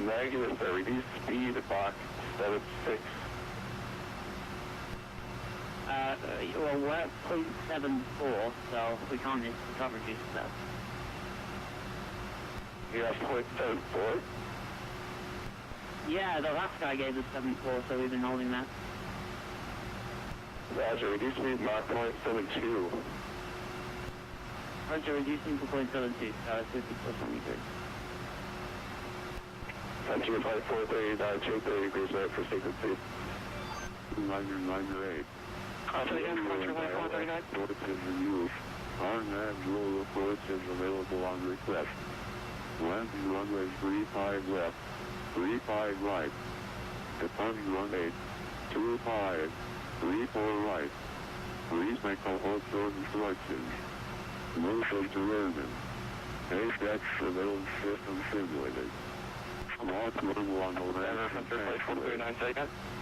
Negative, sir. Reduce speed at Mach 76. Well, we're at 0.74, so we can't reduce that. You're at 0.74? Yeah, the last guy gave us 7.4, so we've been holding that. Roger, reduce speed Mach 0.72. Roger, reducing to 0.72, so it's 54 meters. Temperature flight 430, 30 degrees right for frequency. 998. Reports in use. Unmanned roll reports is available on request. Landing runway 35 left, 35 right. Departing runway 25, 34 right. Please make a hold short instructions. Motion to landing. ASX surveillance system simulated. Mark level on the land.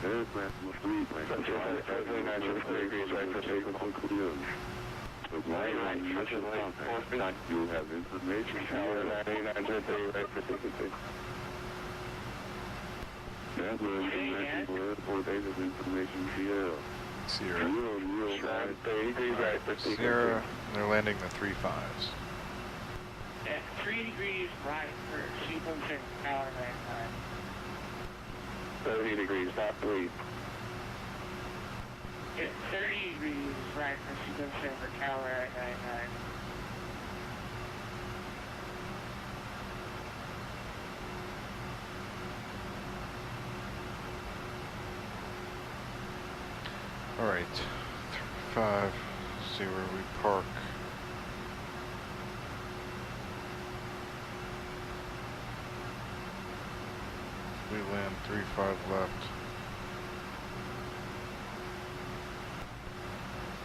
Aircraft must replay. 39 right for technical clearance. You have information here. 99 right for sequencing. Gather information for data information Sierra. Sierra. 30 degrees right for sequencing. Sierra, and they're landing the 3-5s. At 3 degrees right for sequencing power 99. 30 degrees, top 3. At 30 degrees right for sequencing for tower at 99. Alright, 3-5, see where we park. We land 3-5 left.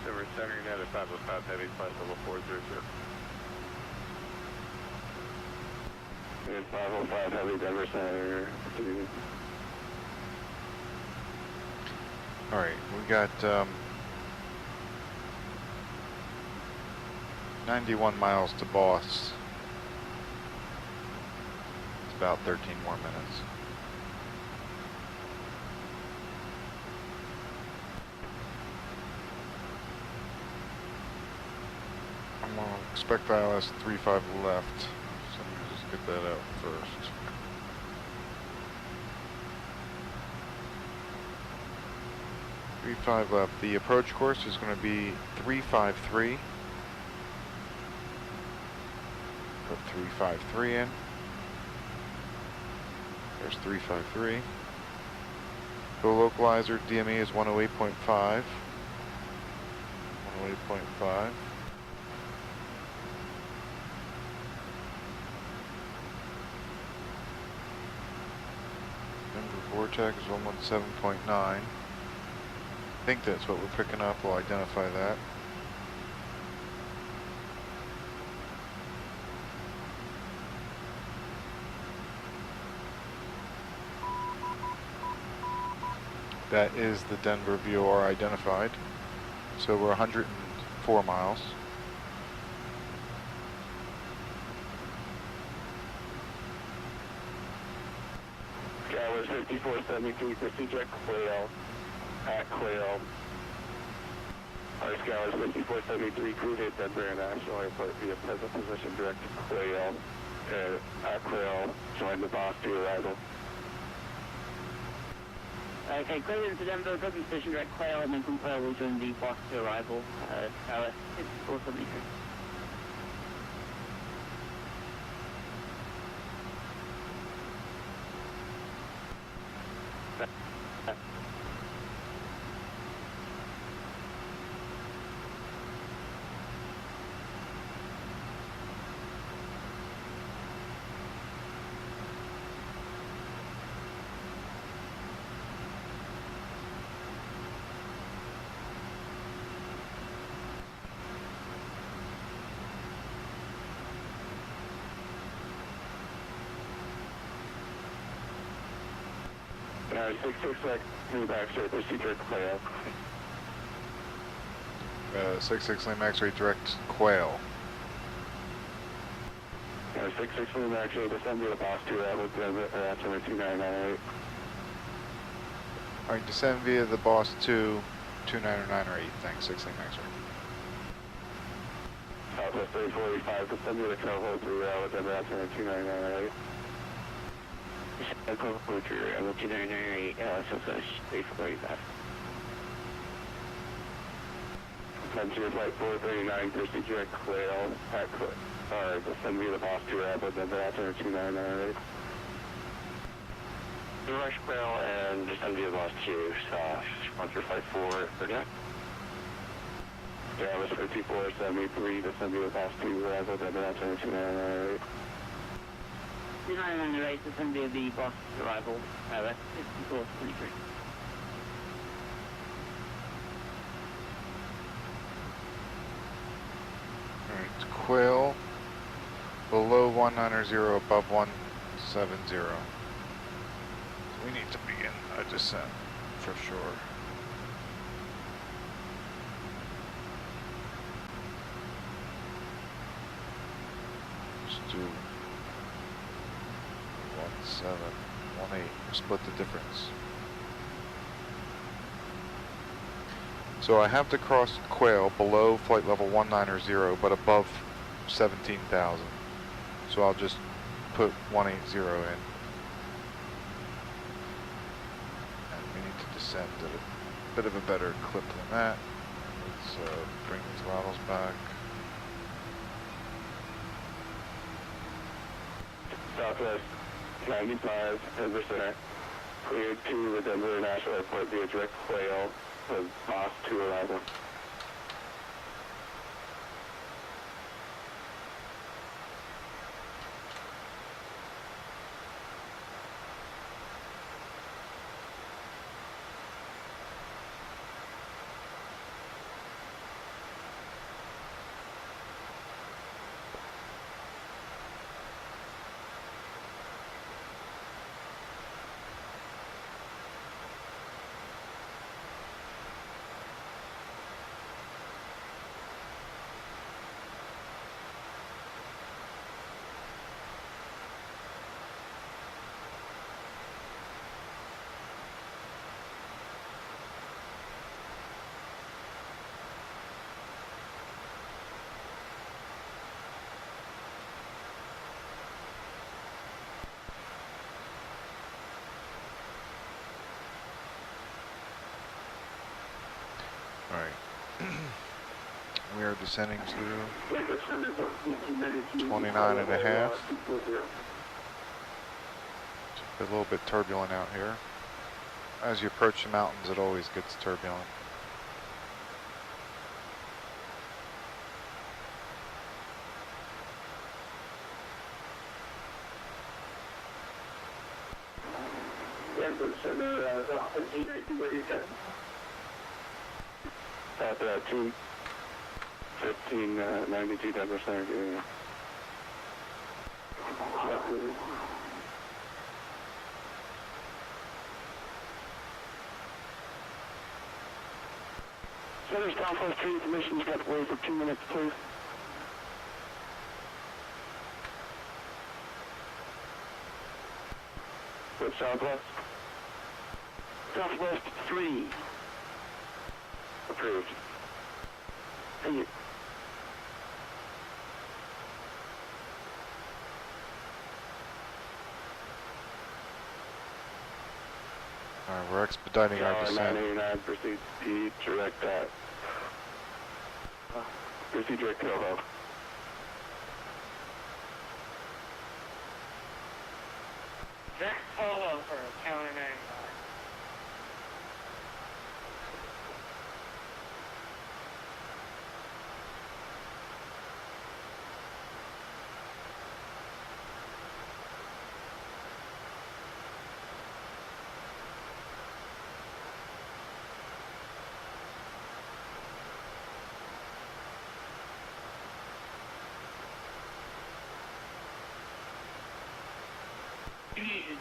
We're centering at a 505 heavy, flight level 400. And 505 heavy, Denver Center. Alright, we got 91 miles to Boss. It's about 13 more minutes. I'm gonna expect ILS 35 left, so let me just get that out first. Five left. The approach course is going to be 353. Put 353 in. There's 353. The localizer DME is 108.5. 108.5. Denver Vortex is 117.9. I think that's what we're picking up. We'll identify that. That is the Denver VOR identified. So we're 104 miles. Scalars 5473 procedure at Quail. At Quail. Our Scalars 5473 crewed at Denver International Airport via present position direct to Quail. At Quail, join the boss to arrival. Okay, clear to Denver, present position direct Quail, and then from Quail we'll join the boss to arrival. Tower 5473. Now 666 move back straight procedure at Quail. 66 Lima X-ray direct Quail. 66 move back straight descend to the boss to arrival Denver 2998. Alright, descend via the Boss 2, 2909 or 8. Thanks, 6 Lima X-ray. Southwest 345, descend to the Coho to arrival Denver 2998. Coco Butcher, 2998, Southwest 345. Descend to flight 439, procedure at Quail, descend via the boss to arrival Denver 2998. Rush Quail and descend via boss 2, sponsor flight 439. Dallas 5473, descend to pass 2, Verizon, Verizon 2998. 2998, descend to the bus arrival, that's 5423. Alright, Quill, below 190, above 170. So we need to begin a descent, for sure. Let's do 1718, split the difference. So I have to cross Quail below flight level 190, but above 17,000. So I'll just put 180 in. And we need to descend at a bit of a better clip than that. Let's bring the throttles back. Southwest 95, Denver Center. Cleared to the Denver National Airport via direct Quail with Boss 2 arrival. Alright. We are descending to 29 and a half. It's a little bit turbulent out here. As you approach the mountains, it always gets turbulent. At 2, 1592 Denver Center, giving you. Center Southwest 3, permission's got to wait for 2 minutes, please. With Southwest? Southwest 3. Approved. Thank you. Alright, we're expediting our descent. 989, proceed direct at. Proceed direct to Elbow. Direct solo for County 99.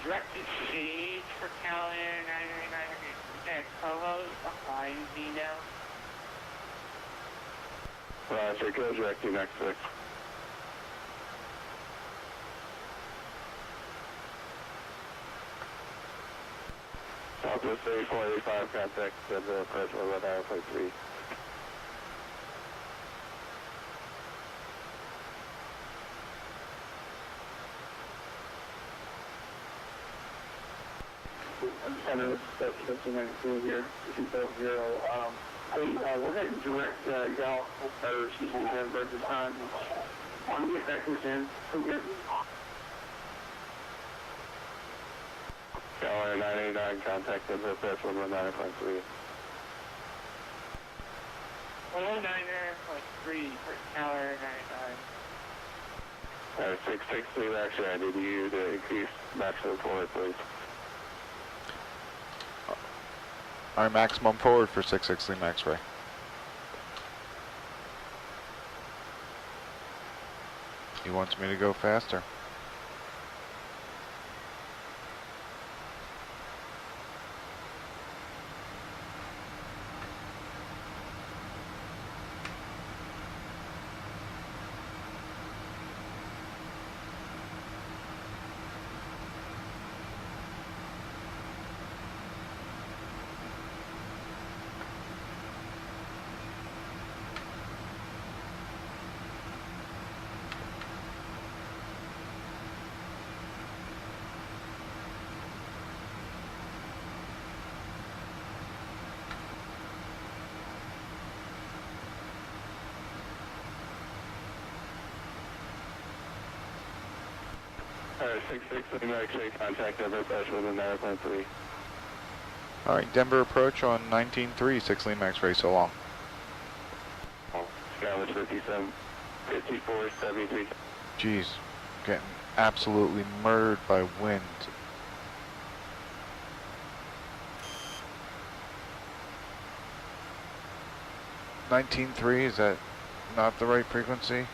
Directed shade for County 99. Direct solos behind me now. Roger, go direct to next 6. Southwest 8485, contact the personal red hour flight 3. Center, that's 1592 here, 240. We're heading direct, y'all, or excuse me, Denver at the time. Want to get back in, so good. Tower 989, contact the personal red hour flight 3. like 3 per hour, 99. 663 X-ray, I need you to increase maximum forward, please. Our maximum forward for 660 X-ray. He wants me to go faster. Alright, 663 X-ray, contact Denver approach within airplane 3. Alright, Denver approach on 19-3, 6 Lima X-ray, so long. Skyline 57, 54, 73. Jeez, getting absolutely murdered by wind. $19.3, is that not the right frequency?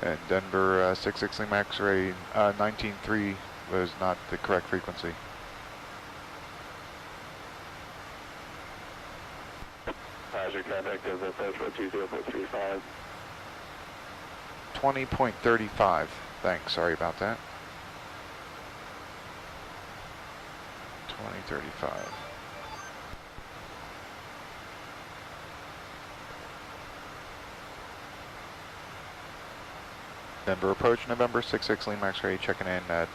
And Denver 66 Lima X-ray 19.3 was not the correct frequency. Roger, contact Denver approach 120.35. 20.35. Thanks, sorry about that. 20.35. Denver approach November 66 Lima X-ray checking in at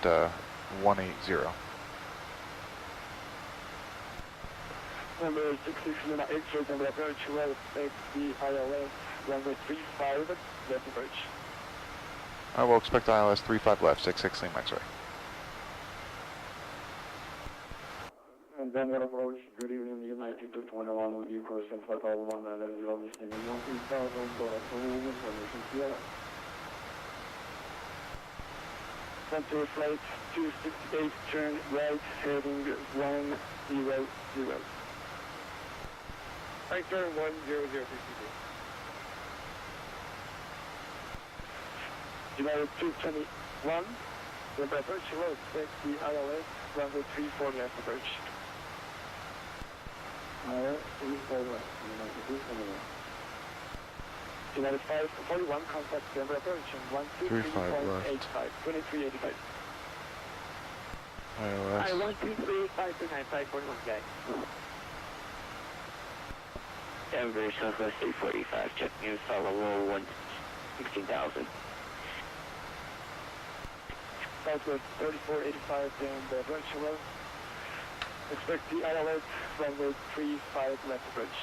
180. Number 66 Lima X-ray, Denver approach, well, expect the ILS, runway 35, left approach. I will expect ILS 35 left, 66 Lima X-ray. And Denver approach, good evening, United 221, with you, course, and flight all 1, and then you'll be sending 1,000 for information here. Center flight 268, turn right, heading 100. Right turn 100, United 221, Denver approach, will expect the ILS, runway 34 left approach. ILS 34 left, United 221. United 541, contact Denver approach on 123.85, 2385. ILS. 123.529, guy. Denver Southwest 845, checking in follow low 16,000. Southwest 3485, Denver approach, hello. Expect the ILS, runway 35 left approach.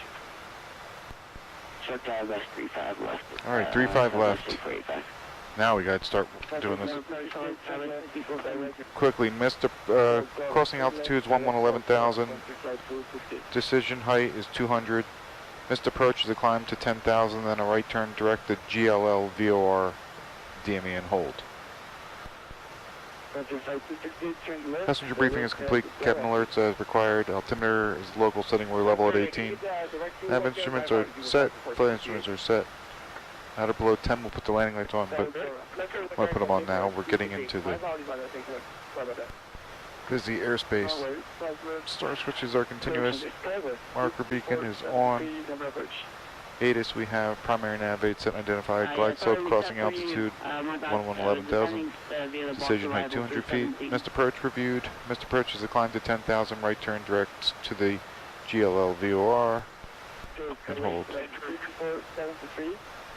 Check ILS 35 left. Alright, 35 left. 845. Now we gotta start doing this quickly. Crossing altitude is 11,000. Decision height is 200. Missed approach is a climb to 10,000, then a right turn direct to GLL VOR DME and hold. Passenger briefing is complete. Cabin alerts as required. Altimeter is local setting. We're level at 18. Nav instruments are set. Flight instruments are set. At or below 10, we'll put the landing lights on, but I'm going to put them on now. We're getting into the busy airspace. Star switches are continuous. Marker beacon is on. ATIS, we have primary nav 8 set identified. Glide slope crossing altitude 11,000. Decision height 200 feet. Missed approach reviewed. Missed approach is a climb to 10,000. Right turn direct to the GLL VOR and hold.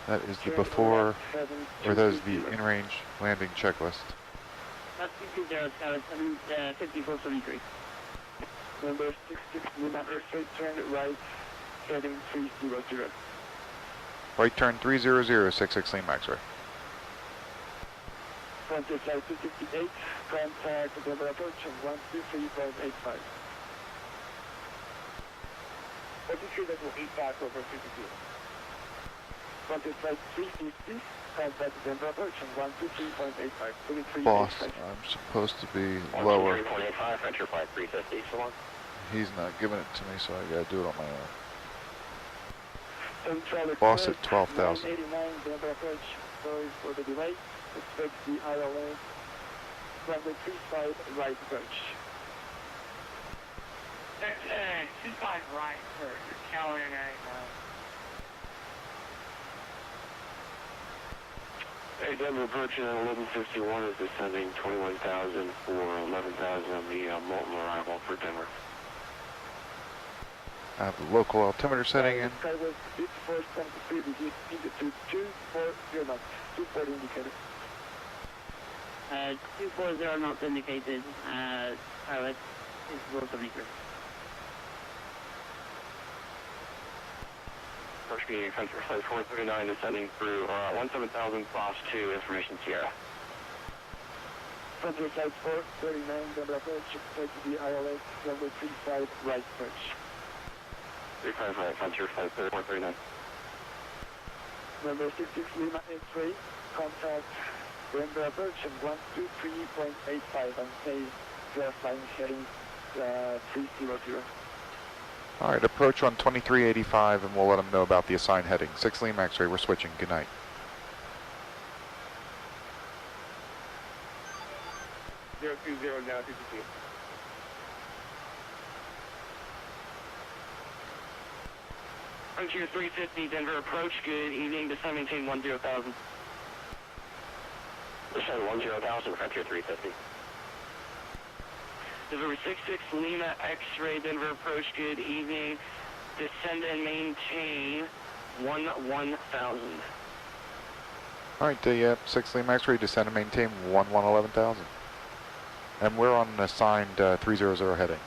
That is the before, or that is the in-range landing checklist. That's 5473. Number 66, Lima Airspace, turn right, heading 300. Right turn 300, 66 Lima X-ray. Frontier Flight 268, contact Denver approach on 123.85. 43.85 over 52. Frontier Flight 350, contact Denver approach on 123.85. 23.85. Boss, I'm supposed to be lower. 123.85, Frontier Flight 350, so long. He's not giving it to me, so I gotta do it on my own. Central Boss Express, at 12,000. 989 Denver approach. Sorry for the delay. Expect the ILS. Runway 35 right approach. She's fine right for Calian right now. Hey, Denver approaching at 1151 is descending 21,000 for 11,000 on the Molten arrival for Denver. I have the local altimeter setting in. Skyway 5473, begin into 240 knots. 240 indicated. 240 knots indicated. Pilot is below 70 degrees. First being Frontier Flight 439 descending through 17,000 cross 2 information Sierra. Frontier Flight 439 Denver approach. Expect the ILS. Runway 35 right approach. 35 right, Frontier Flight 439. Number 66 Lima X-ray. Contact Denver approach on 123.85 and say you're flying heading 300. Alright, approach on 2385 and we'll let them know about the assigned heading. 6 Lima X-ray, we're switching. Good night. Zero 20 now 52. Frontier 350, Denver approach, good evening, descend maintain 10,000. Descend 10,000, Frontier 350. Denver 66, Lima X-ray, Denver approach, good evening, descend and maintain 11,000. Alright, yep, 6 Lima X-ray, descend and maintain 11,000. And we're on an assigned 300 heading.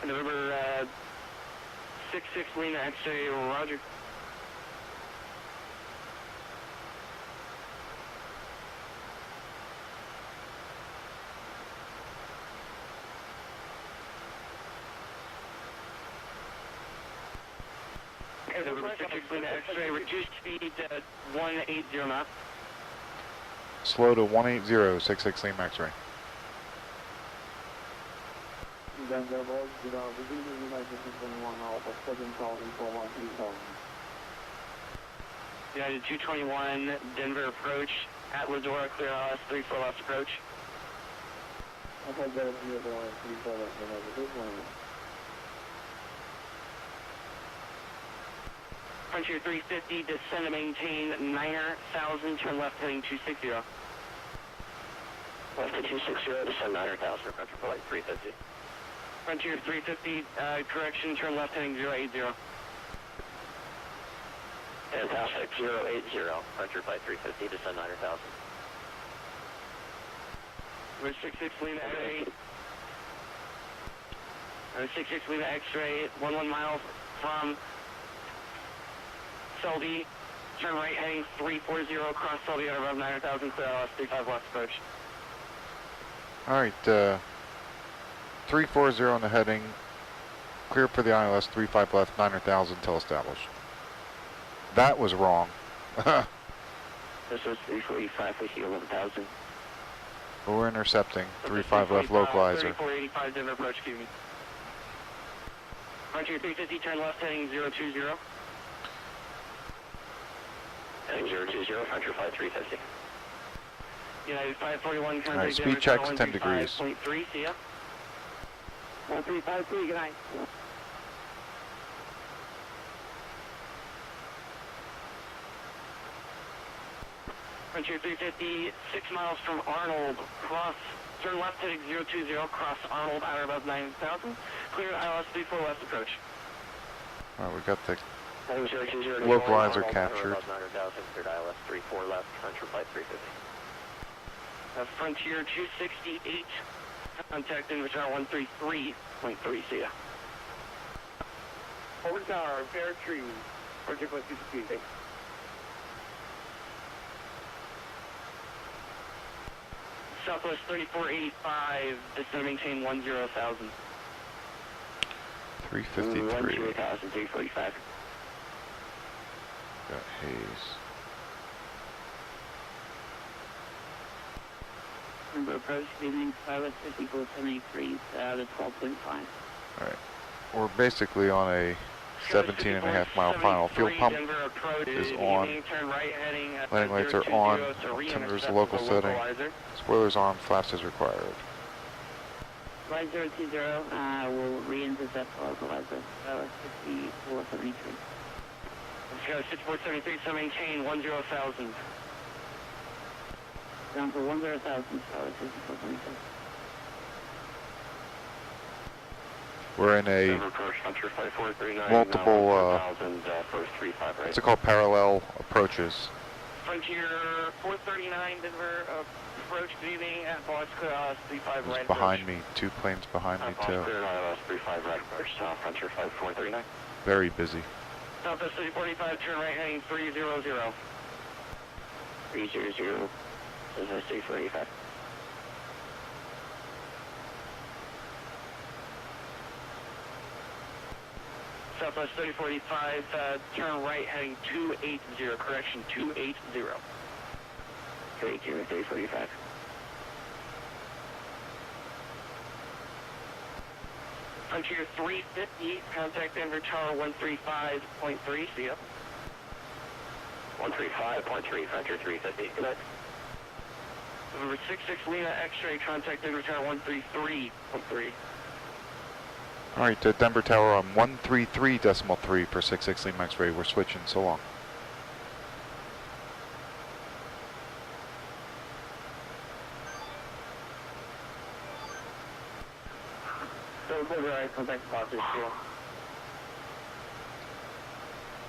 November 66 Lima X-ray, roger. November 66 Lima X-ray, reduced speed 180 knots. Slow to 180, 66 Lima X-ray. Denver was, beginning United 21 Alpha 7,413,000. United 221, Denver approach, at Ladora, clear LS 34 left approach. I thought that was the other one, 34 left, but I was one. Frontier 350, descend to maintain 9,000, turn left heading 260. Left to 260, descend 9,000, Frontier Flight 350. Frontier 350, correction, turn left heading 080. Fantastic, 080, Frontier Flight 350, descend 9,000. We're 66 Lima X-ray. 66 Lima X-ray, 11 miles from Selby, turn right heading 340, cross Selby at above 9,000, clear LS 35 left approach. Alright, 340 on the heading, clear for the ILS, 35 left, 9,000 till established. That was wrong. This was 345, we see 11,000. But we're intercepting, 35 left localizer. 3485 Denver approach, excuse me. Frontier 350, turn left heading 020. Heading 020, Frontier Flight 350. United 541, contact Alright, speed Denver, check's 10 degrees. 135.3, see ya. 1353, good night. Frontier 350, 6 miles from Arnold, cross, turn left heading 020, cross Arnold, outer above 9,000, clear ILS 34 left approach. Alright, we got the Heading 020, localizer Arnold, captured. outer above 9,000, cleared ILS 34 left, Frontier Flight 350. Frontier 268, contact Denver Tower 133.3, see ya. Over tower, fair tree. Frontier Flight 268. Southwest 3485, descend maintain 10,000. 353. 345. Got haze. Number approach, good evening, Pilot 5473, the 12.5. Alright. We're basically on a 17.5-mile final. Fuel pump is on. Landing lights are on. Altimeter's the local setting. Spoilers on. Flaps as required. Flight 020, will re-intercept localizer, 5473. Let's go 6473, so maintain 10,000. Down for 10,000, Pilot 5473. We're in a multiple, what's it called, parallel approaches. Frontier 439, Denver, approach, good evening, at Boss Clear ILS-35 right Behind me, 2 planes behind me too. Clear ILS-35 right approach, Frontier 5439. Very busy. Southwest 345, turn right heading 300. 300, Southwest 345. Southwest 3045, turn right heading 280, correction 280. 280, 345. Frontier 350, contact Denver Tower 135.3, see ya. 135.3, Frontier 350, good night. Number 66 Lima X-ray, contact Denver Tower 133.3. Alright, Denver Tower on 133.3 for 66 Lima X-ray. We're switching, so long.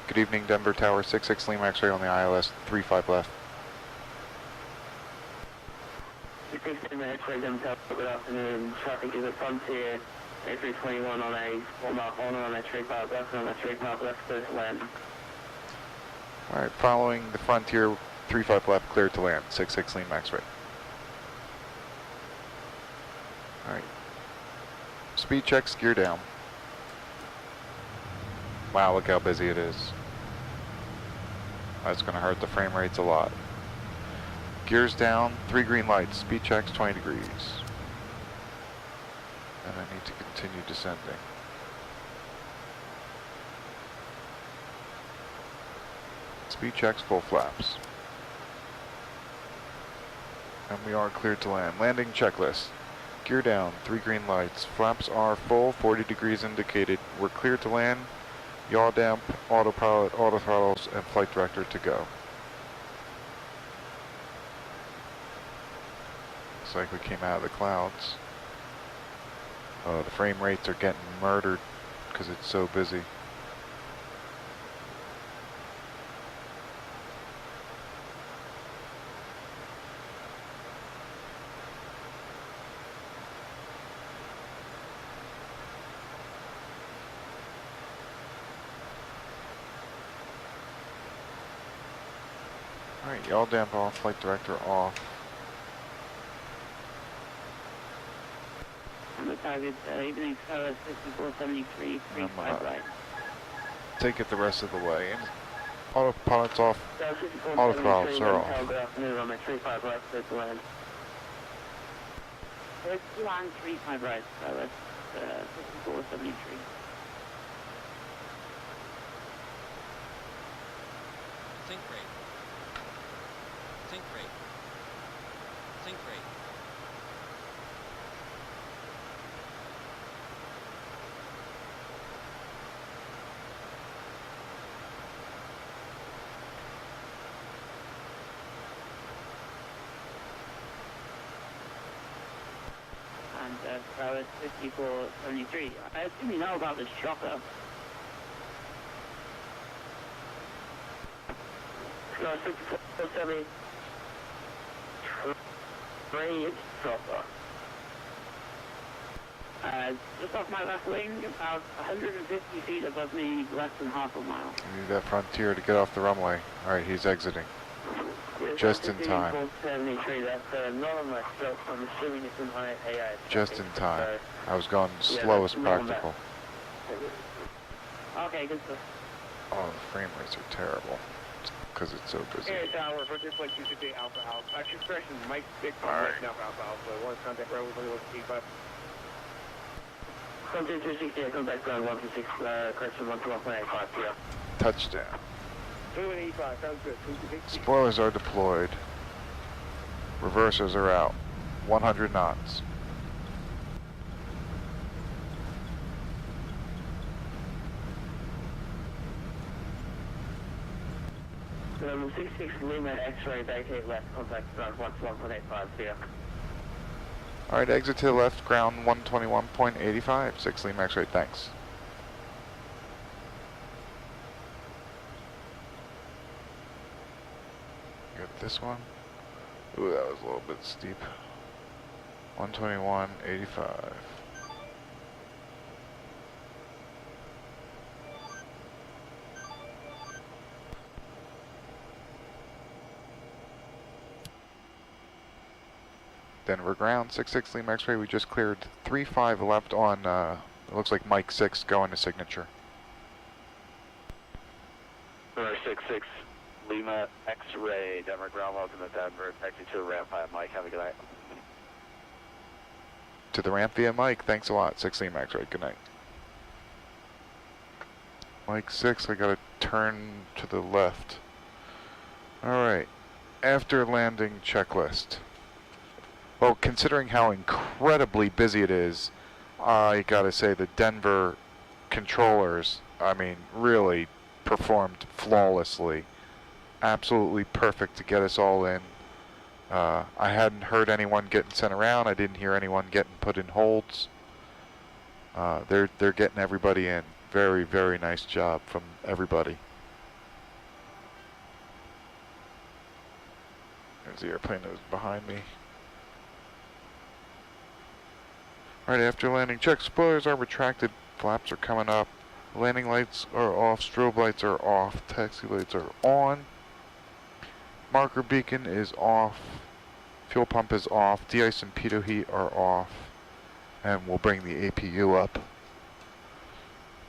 Good evening, Denver Tower, 66 Lima X-ray on the ILS, 35 left. 66 Lima X-ray, Denver Tower, good afternoon. Traffic is at Frontier, A321 on a 1 mile corner on a straight path left, on a straight path left, clear to land. Alright, following the Frontier, 35 left, clear to land, 66 Lima X-ray. Alright. Speed checks, gear down. Wow, look how busy it is. That's going to hurt the frame rates a lot. Gears down, 3 green lights, speed checks 20 degrees. And I need to continue descending. Speed checks, full flaps. And we are cleared to land. Landing checklist. Gear down, 3 green lights. Flaps are full, 40 degrees indicated. We're clear to land. Yaw damp, autopilot, auto throttles, and flight director to go. Looks like we came out of the clouds. The frame rates are getting murdered because it's so busy. Alright, yaw damp off, flight director off. On the target, evening CLS 5473, 35 right. Take it the rest of the way. And autopilot's off. Auto throttles are off. Good afternoon, on a 35 left, clear to land. 35 right, CLS 5473. Sink rate. Sink rate. Sink rate. And Pilot 5473. I assume you know about this shocker. No, 6473. Great shocker. Just off my left wing, about 150 feet above me, less than half a mile. We need that Frontier to get off the runway. Alright, he's exiting. Just in time. 73, that's not on myself, I'm assuming it's in IA. Just in time. I was going Yeah, slow that's as normal. practical. Okay, good stuff. Oh, the frame rates are terrible. Because it's so busy. Air Tower, for this like 258 Alpha Alpha. Actually, expression, Mike, Big All Tom, right. Alpha Alpha Alpha. One contact road, 165. Contact 260, contact ground 126, correction 121.85, yeah. Touchdown. 2185, sounds good. 260. Spoilers are deployed. Reversers are out. 100 knots. Level 66 Lima X-ray, vacate left, contact ground 121.85, yeah. Alright, exit to the left, ground 121.85. 6 Lima X-ray, thanks. Got this one. Ooh, that was a little bit steep. 121.85. Denver ground, 66 Lima X-ray. We just cleared 3-5 left on, it looks like Mike 6 going to signature. 66 Lima X-ray, Denver ground, welcome to Denver. Exit to the ramp via Mike, have a good night. To the ramp via Mike, thanks a lot. 6 Lima X-ray, good night. Mike 6, I gotta turn to the left. Alright, after landing checklist. Well, considering how incredibly busy it is, I gotta say the Denver controllers, I mean, really performed flawlessly. Absolutely perfect to get us all in. I hadn't heard anyone getting sent around. I didn't hear anyone getting put in holds. They're getting everybody in. Very, very nice job from everybody. There's the airplane that was behind me. Alright, after landing, check spoilers are retracted, flaps are coming up, landing lights are off, strobe lights are off, taxi lights are on, marker beacon is off, fuel pump is off, de-ice and pitot heat are off, and we'll bring the APU up.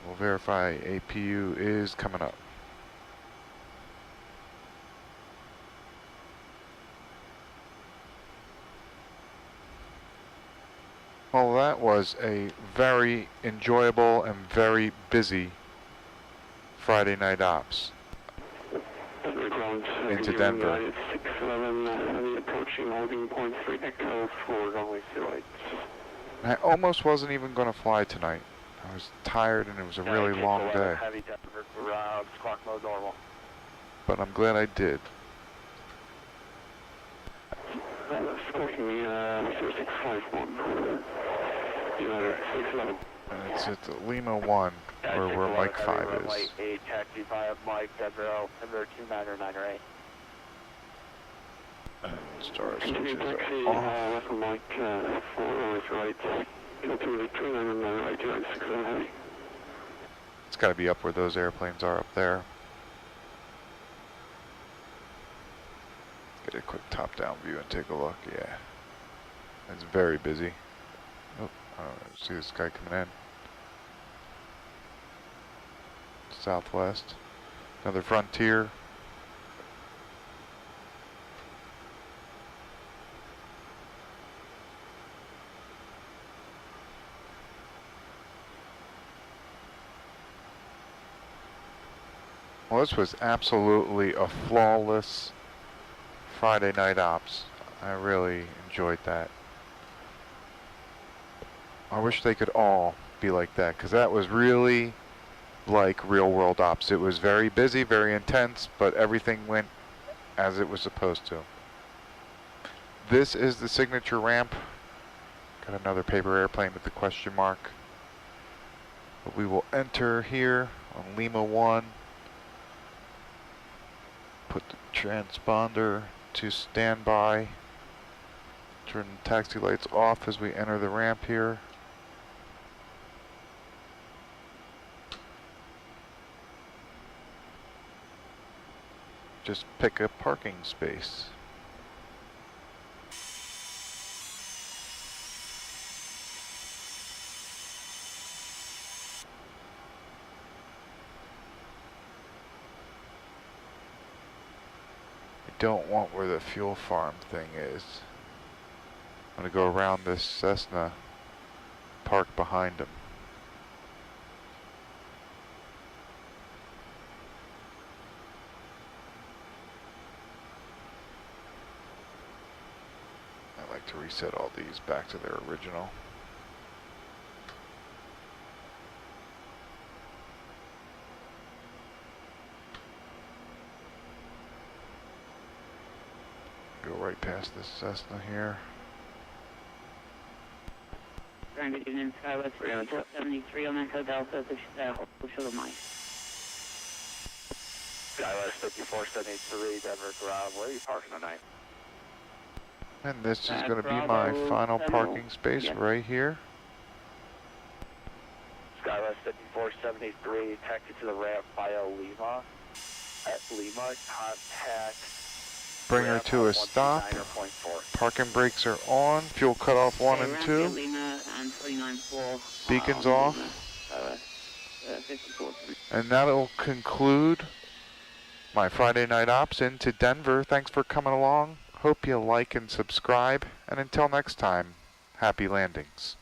We'll verify APU is coming up. Well, that was a very enjoyable and very busy Friday night ops into Denver. 611, approaching holding point 3 Echo for runway 08. I almost wasn't even going to fly tonight. I was tired and it was a really long day. Heavy Denver, squawk mode normal. But I'm glad I did. Squawking 0651. United 611. And it's at Lima 1, where Mike 5 is. 8, taxi via Mike, Denver, Denver 2998. And star Continue switches taxi, are off. left Mike 4 always right. Go to the 2998 right, 267 heavy. It's got to be up where those airplanes are up there. Get a quick top-down view and take a look. Yeah, it's very busy. Oh, I see this guy coming in. Southwest, another Frontier. Well, this was absolutely a flawless Friday night ops. I really enjoyed that. I wish they could all be like that, because that was really like real world ops. It was very busy, very intense, but everything went as it was supposed to. This is the signature ramp. Got another paper airplane with the question mark. But we will enter here on Lima 1. Put the transponder to standby. Turn the taxi lights off as we enter the ramp here. just pick a parking space. I don't want where the fuel farm thing is. I'm gonna go around this Cessna, park behind him. I like to reset all these back to their original. Go right past this Cessna here. Trying to get in Skywest for 73 on Echo Delta, show the mic. Skywest 5473, Denver ground. Where are you parking tonight? And this is going to be my final parking space right here. Skywest 5473, taxi to the ramp via Lima. At Lima, contact. Bring her to a stop. Parking brakes are on. Fuel cutoff 1 and 2. Beacons off. And that'll conclude my Friday night ops into Denver. Thanks for coming along. Hope you like and subscribe. And until next time, happy landings.